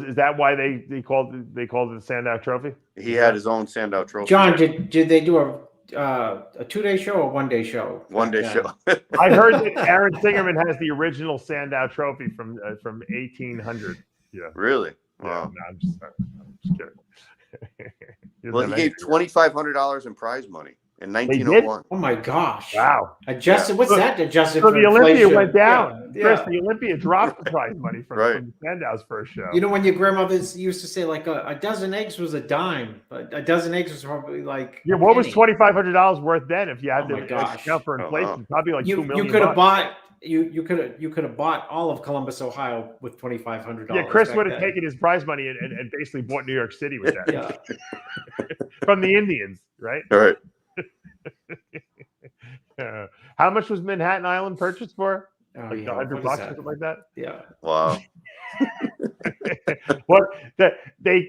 Speaker 1: Is that why they called it the Sandow Trophy?
Speaker 3: He had his own Sandow trophy.
Speaker 2: John, did they do a 2-day show or 1-day show?
Speaker 3: 1-day show.
Speaker 1: I heard that Aaron Singerman has the original Sandow Trophy from 1800. Yeah.
Speaker 3: Really?
Speaker 1: Yeah,
Speaker 3: Wow.
Speaker 1: no, I'm just kidding.
Speaker 3: Well, he gave $2,500 in prize money in 1901.
Speaker 2: Oh my gosh!
Speaker 1: Wow.
Speaker 2: Adjusted. What's that adjusted?
Speaker 1: So
Speaker 2: for
Speaker 1: the Olympia
Speaker 2: inflation?
Speaker 1: went down.
Speaker 2: Yeah.
Speaker 1: Chris, the Olympia dropped the prize money from Sandow's first show.
Speaker 2: You know, when your grandmothers used to say like a dozen eggs was a dime, but a dozen eggs was probably like
Speaker 1: what was $2,500 worth then if you had to
Speaker 2: gosh.
Speaker 1: account for inflation? Probably like $2 million.
Speaker 2: You could have bought you could have bought all of Columbus, Ohio with $2,500.
Speaker 1: Yeah, Chris would have taken his prize money and basically bought New York City with that.
Speaker 2: Yeah.
Speaker 1: From the Indians, right?
Speaker 3: All right.
Speaker 1: How much was Manhattan Island purchased for?
Speaker 2: Oh,
Speaker 1: like
Speaker 2: yeah.
Speaker 1: $100 or something like that?
Speaker 2: Yeah.
Speaker 3: Wow.
Speaker 1: What they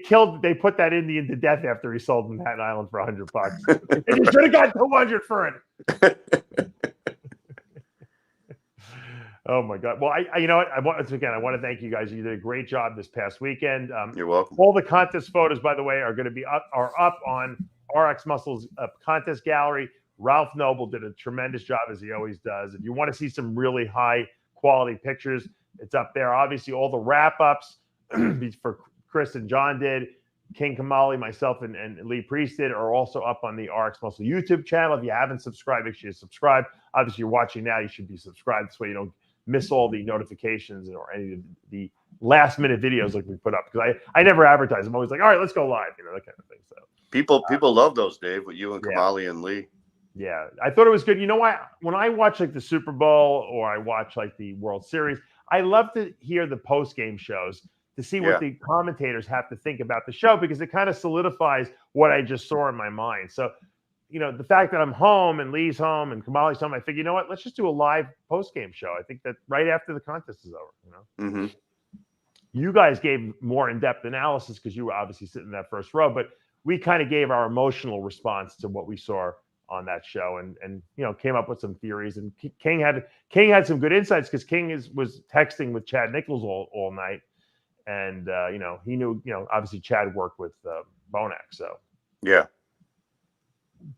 Speaker 1: put that Indian to death after he sold Manhattan Island for $100. And you should have got 200 for it. Oh my God! Well, you know what? I want to thank you guys. You did a great job this past weekend.
Speaker 3: You're welcome.
Speaker 1: All the contest photos, by the way, are going to be up on RX Muscle's contest gallery. Ralph Noble did a tremendous job, as he always does. If you want to see some really high quality pictures, it's up there. Obviously, all the wrap ups for Chris and John did. King Kamali, myself, and Lee Priest did are also up on the RX Muscle YouTube channel. If you haven't subscribed, make sure you subscribe. Obviously, you're watching now. You should be subscribed. This way you don't miss all the notifications or any of the last minute videos like we put up, because I never advertise. I'm always like, all right, let's go live, that kind of thing. So
Speaker 3: people love those, Dave, with you and Kamali and Lee.
Speaker 1: Yeah, I thought it was good. You know why? When I watch like the Super Bowl or I watch like the World Series, I love to hear the post game shows to see what the commentators have to think about the show, because it kind of solidifies what I just saw in my mind. So the fact that I'm home and Lee's home and Kamali's home, I figure, you know what? Let's just do a live post-game show. I think that right after the contest is over,
Speaker 3: Mm-hmm.
Speaker 1: You guys gave more in-depth analysis because you were obviously sitting in that first row, but we kind of gave our emotional response to what we saw on that show and came up with some theories. And King had some good insights because King was texting with Chad Nichols all night. And, he knew, obviously Chad worked with Bonac. So,
Speaker 3: yeah.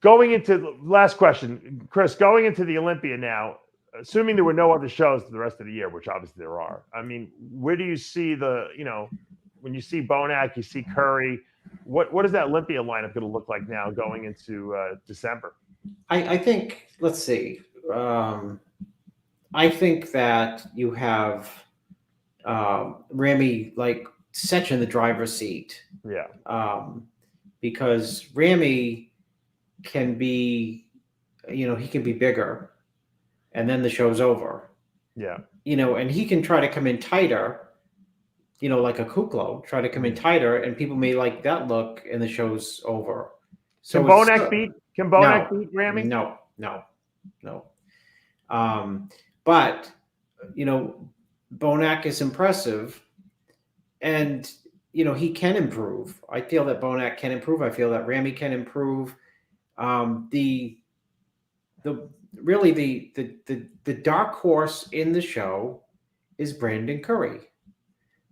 Speaker 1: Going into the last question, Chris, going into the Olympia now, assuming there were no other shows for the rest of the year, which obviously there are, I mean, where do you see when you see Bonac, you see Curry, what is that Olympia lineup going to look like now going into December?
Speaker 2: I think, let's see. I think that you have Ramy like such in the driver's seat.
Speaker 1: Yeah.
Speaker 2: Because Ramy can be, he can be bigger and then the show's over.
Speaker 1: Yeah.
Speaker 2: And he can try to come in tighter, like a Kuklo, try to come in tighter, and people may like that look and the show's over. So
Speaker 1: Can Bonac beat Ramy?
Speaker 2: No. But, Bonac is impressive and, he can improve. I feel that Bonac can improve. I feel that Ramy can improve. The dark horse in the show is Brandon Curry,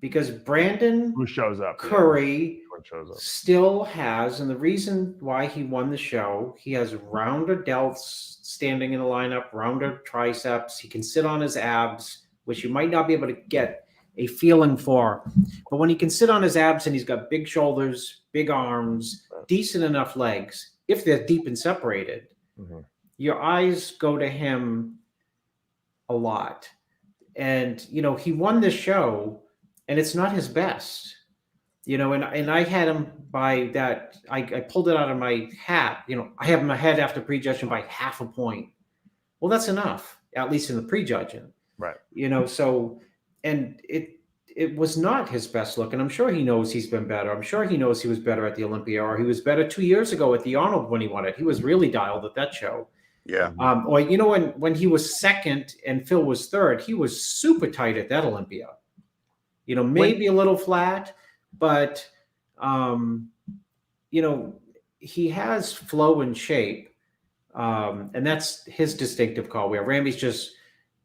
Speaker 2: because Brandon
Speaker 1: Who shows up?
Speaker 2: Curry
Speaker 1: shows up.
Speaker 2: still has, and the reason why he won the show, he has rounder delts standing in the lineup, rounder triceps. He can sit on his abs, which you might not be able to get a feeling for. But when he can sit on his abs and he's got big shoulders, big arms, decent enough legs, if they're deep and separated, your eyes go to him a lot. And, he won this show and it's not his best, and I had him by that. I pulled it out of my hat. I have him ahead after prejudging by half a point. Well, that's enough, at least in the prejudging.
Speaker 1: Right.
Speaker 2: So, and it was not his best look. And I'm sure he knows he's been better. I'm sure he knows he was better at the Olympia, or he was better 2 years ago at the Arnold when he won it. He was really dialed at that show.
Speaker 3: Yeah.
Speaker 2: Or, when he was second and Phil was third, he was super tight at that Olympia. Maybe a little flat, but, he has flow and shape. And that's his distinctive call, where Ramy's just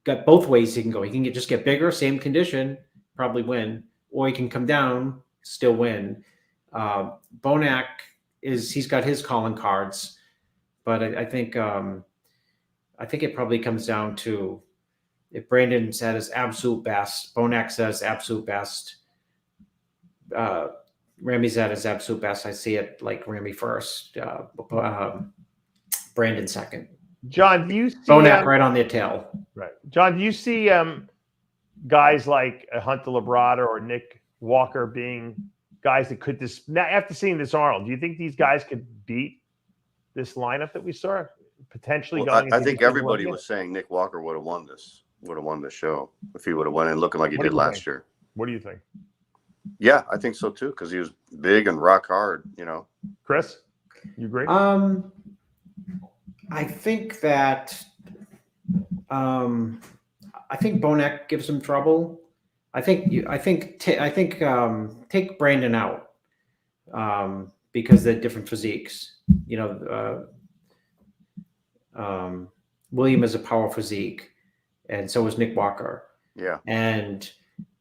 Speaker 2: got both ways he can go. He can just get bigger, same condition, probably win, or he can come down, still win. Bonac he's got his calling cards, but I think it probably comes down to if Brandon said his absolute best, Bonac says absolute best, Ramy's at his absolute best. I see it like Ramy first, Brandon second.
Speaker 1: John, do you see
Speaker 2: Bonac right on their tail?
Speaker 1: Right, John. Do you see guys like Hunter Labrada or Nick Walker being guys that could now after seeing this Arnold? Do you think these guys could beat this lineup that we saw potentially going?
Speaker 3: I think everybody was saying Nick Walker would have won this show if he would have won in looking like he did last year.
Speaker 1: What do you think?
Speaker 3: Yeah, I think so too, because he was big and rock hard,
Speaker 1: Chris, you agree?
Speaker 2: I think that I think Bonac gives him trouble. I think take Brandon out because they're different physiques. William is a power physique, and so is Nick Walker.
Speaker 3: Yeah.
Speaker 2: And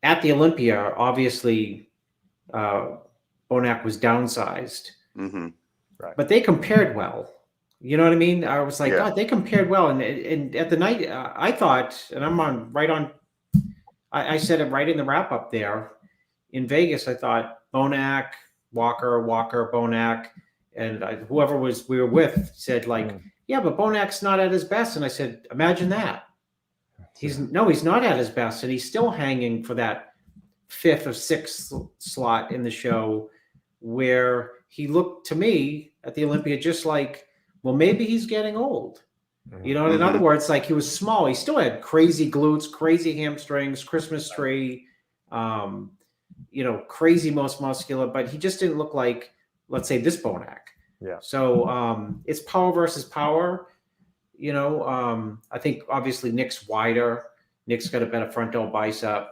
Speaker 2: at the Olympia, obviously, Bonac was downsized,
Speaker 3: right?
Speaker 2: But they compared well. You know what I mean? I was like, God, they compared well. And at the night, I thought, and I said it right in the wrap up there in Vegas. I thought Bonac, Walker, Bonac, and whoever we were with said yeah, but Bonac's not at his best. And I said, imagine that. He's not at his best, and he's still hanging for that 5th or 6th slot in the show, where he looked to me at the Olympia just like, well, maybe he's getting old. In other words, like he was small. He still had crazy glutes, crazy hamstrings, Christmas tree, crazy most muscular, but he just didn't look like, let's say, this Bonac.
Speaker 1: Yeah.
Speaker 2: So it's power versus power. I think obviously Nick's wider. Nick's got a better front delt bicep,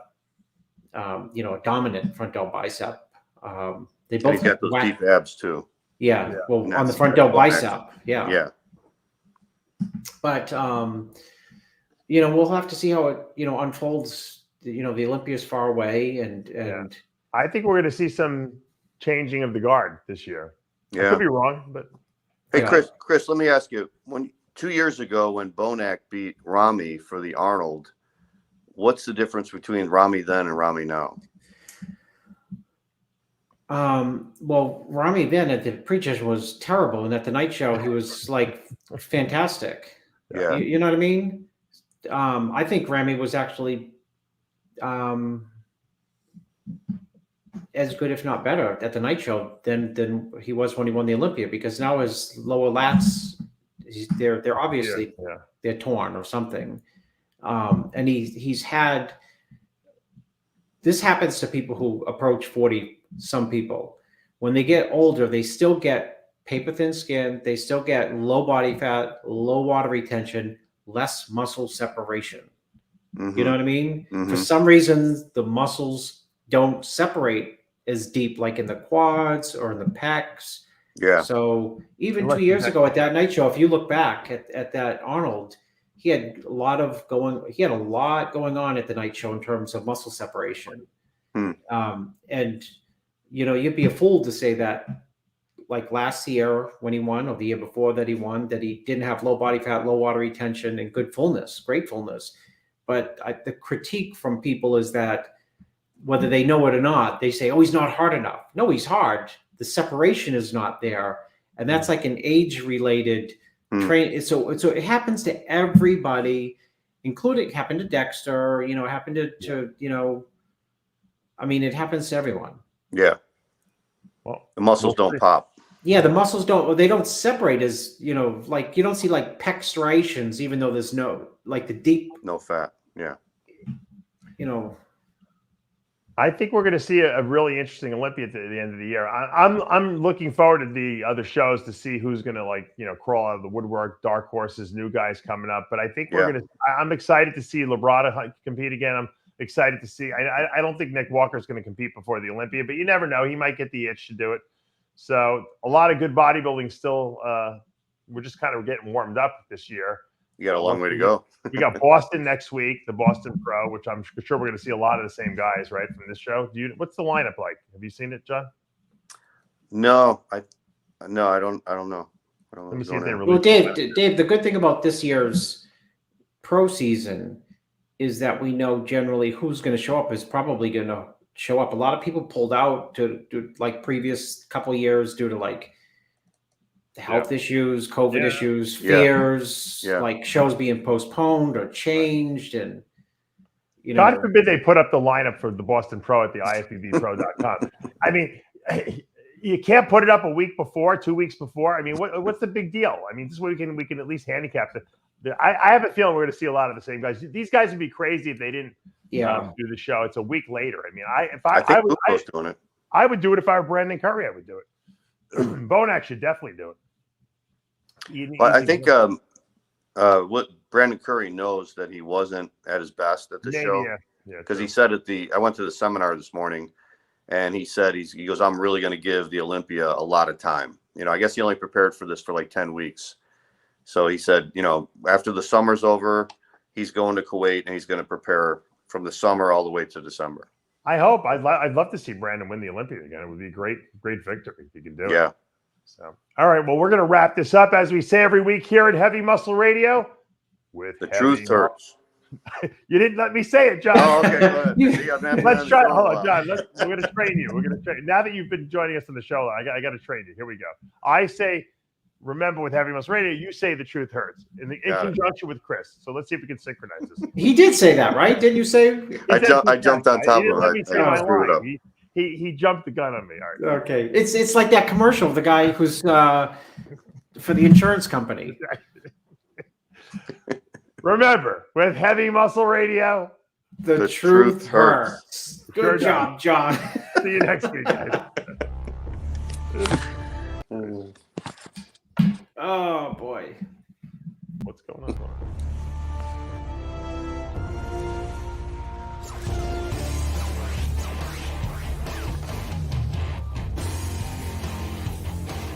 Speaker 2: a dominant front delt bicep. They both
Speaker 3: got those deep abs too.
Speaker 2: Yeah. Well, on the front delt bicep. Yeah.
Speaker 3: Yeah.
Speaker 2: But, we'll have to see how it, unfolds. The Olympia is far away, and
Speaker 1: I think we're going to see some changing of the guard this year.
Speaker 3: Yeah.
Speaker 1: I could be wrong, but
Speaker 3: hey, Chris, let me ask you, 2 years ago when Bonac beat Ramy for the Arnold, what's the difference between Ramy then and Ramy now?
Speaker 2: Well, Ramy then at the Prejudging was terrible, and at the night show he was like fantastic.
Speaker 3: Yeah.
Speaker 2: You know what I mean? I think Ramy was actually as good, if not better, at the night show than he was when he won the Olympia, because now his lower lats, they're obviously they're torn or something, and he's had. This happens to people who approach 40. Some people, when they get older, they still get paper thin skin. They still get low body fat, low water retention, less muscle separation. You know what I mean? For some reason, the muscles don't separate as deep, like in the quads or in the pecs.
Speaker 3: Yeah.
Speaker 2: So even 2 years ago at that night show, if you look back at that Arnold, he had a lot going on at the night show in terms of muscle separation. And you'd be a fool to say that, like last year when he won, or the year before that he won, that he didn't have low body fat, low water retention, and good fullness, great fullness. But the critique from people is that whether they know it or not, they say, oh, he's not hard enough. No, he's hard. The separation is not there. And that's like an age-related train. So it happens to everybody, including, it happened to Dexter, it happened to it happens to everyone.
Speaker 3: Yeah. Well, the muscles don't pop.
Speaker 2: Yeah, the muscles don't separate as, like you don't see like pec striations, even though there's no
Speaker 3: fat. Yeah.
Speaker 1: I think we're going to see a really interesting Olympia at the end of the year. I'm looking forward to the other shows to see who's going to crawl out of the woodwork, dark horses, new guys coming up. But I think I'm excited to see Labrada compete again. I'm excited to see. I don't think Nick Walker is going to compete before the Olympia, but you never know. He might get the itch to do it. So a lot of good bodybuilding still we're just kind of getting warmed up this year.
Speaker 3: You got a long way to go.
Speaker 1: We got Boston next week, the Boston Pro, which I'm sure we're going to see a lot of the same guys, right, from this show. What's the lineup like? Have you seen it, John?
Speaker 3: No, I don't know. I don't know.
Speaker 1: Let me see if they release.
Speaker 2: Well, Dave, the good thing about this year's pro season is that we know generally who's going to show up is probably going to show up. A lot of people pulled out to like previous couple of years due to like health issues, COVID issues, fears, like shows being postponed or changed. And, you know,
Speaker 1: God forbid they put up the lineup for the Boston Pro at the ifbbpro.com. I mean, you can't put it up a week before, 2 weeks before. I mean, what's the big deal? I mean, this way we can at least handicap it. I have a feeling we're going to see a lot of the same guys. These guys would be crazy if they didn't do the show. It's a week later. I mean, I would do it if I were Brandon Curry. I would do it. Bonac should definitely do it.
Speaker 3: I think what Brandon Curry knows that he wasn't at his best at the show. Because he said I went to the seminar this morning, and he said he goes, I'm really going to give the Olympia a lot of time. You know, I guess he only prepared for this for like 10 weeks. So he said, you know, after the summer's over, he's going to Kuwait and he's going to prepare from the summer all the way to December.
Speaker 1: I hope. I'd love to see Brandon win the Olympia again. It would be a great victory if he can do it.
Speaker 3: Yeah.
Speaker 1: So, all right. Well, we're going to wrap this up as we say every week here at Heavy Muscle Radio with
Speaker 3: the truth hurts.
Speaker 1: You didn't let me say it, John.
Speaker 3: Oh, okay. Go ahead.
Speaker 1: Let's try. Hold on, John. We're going to train you. We're going to train. Now that you've been joining us on the show, I got to train you. Here we go. I say, remember with Heavy Muscle Radio, you say the truth hurts in conjunction with Chris. So let's see if we can synchronize this.
Speaker 2: He did say that, right? Didn't you say?
Speaker 3: I jumped on top of it.
Speaker 1: He jumped the gun on me. All right.
Speaker 2: Okay. It's like that commercial of the guy who's for the insurance company.
Speaker 1: Remember, with Heavy Muscle Radio,
Speaker 2: the truth hurts. Good job, John.
Speaker 1: See you next week, guys.
Speaker 2: Oh, boy.
Speaker 1: What's going on?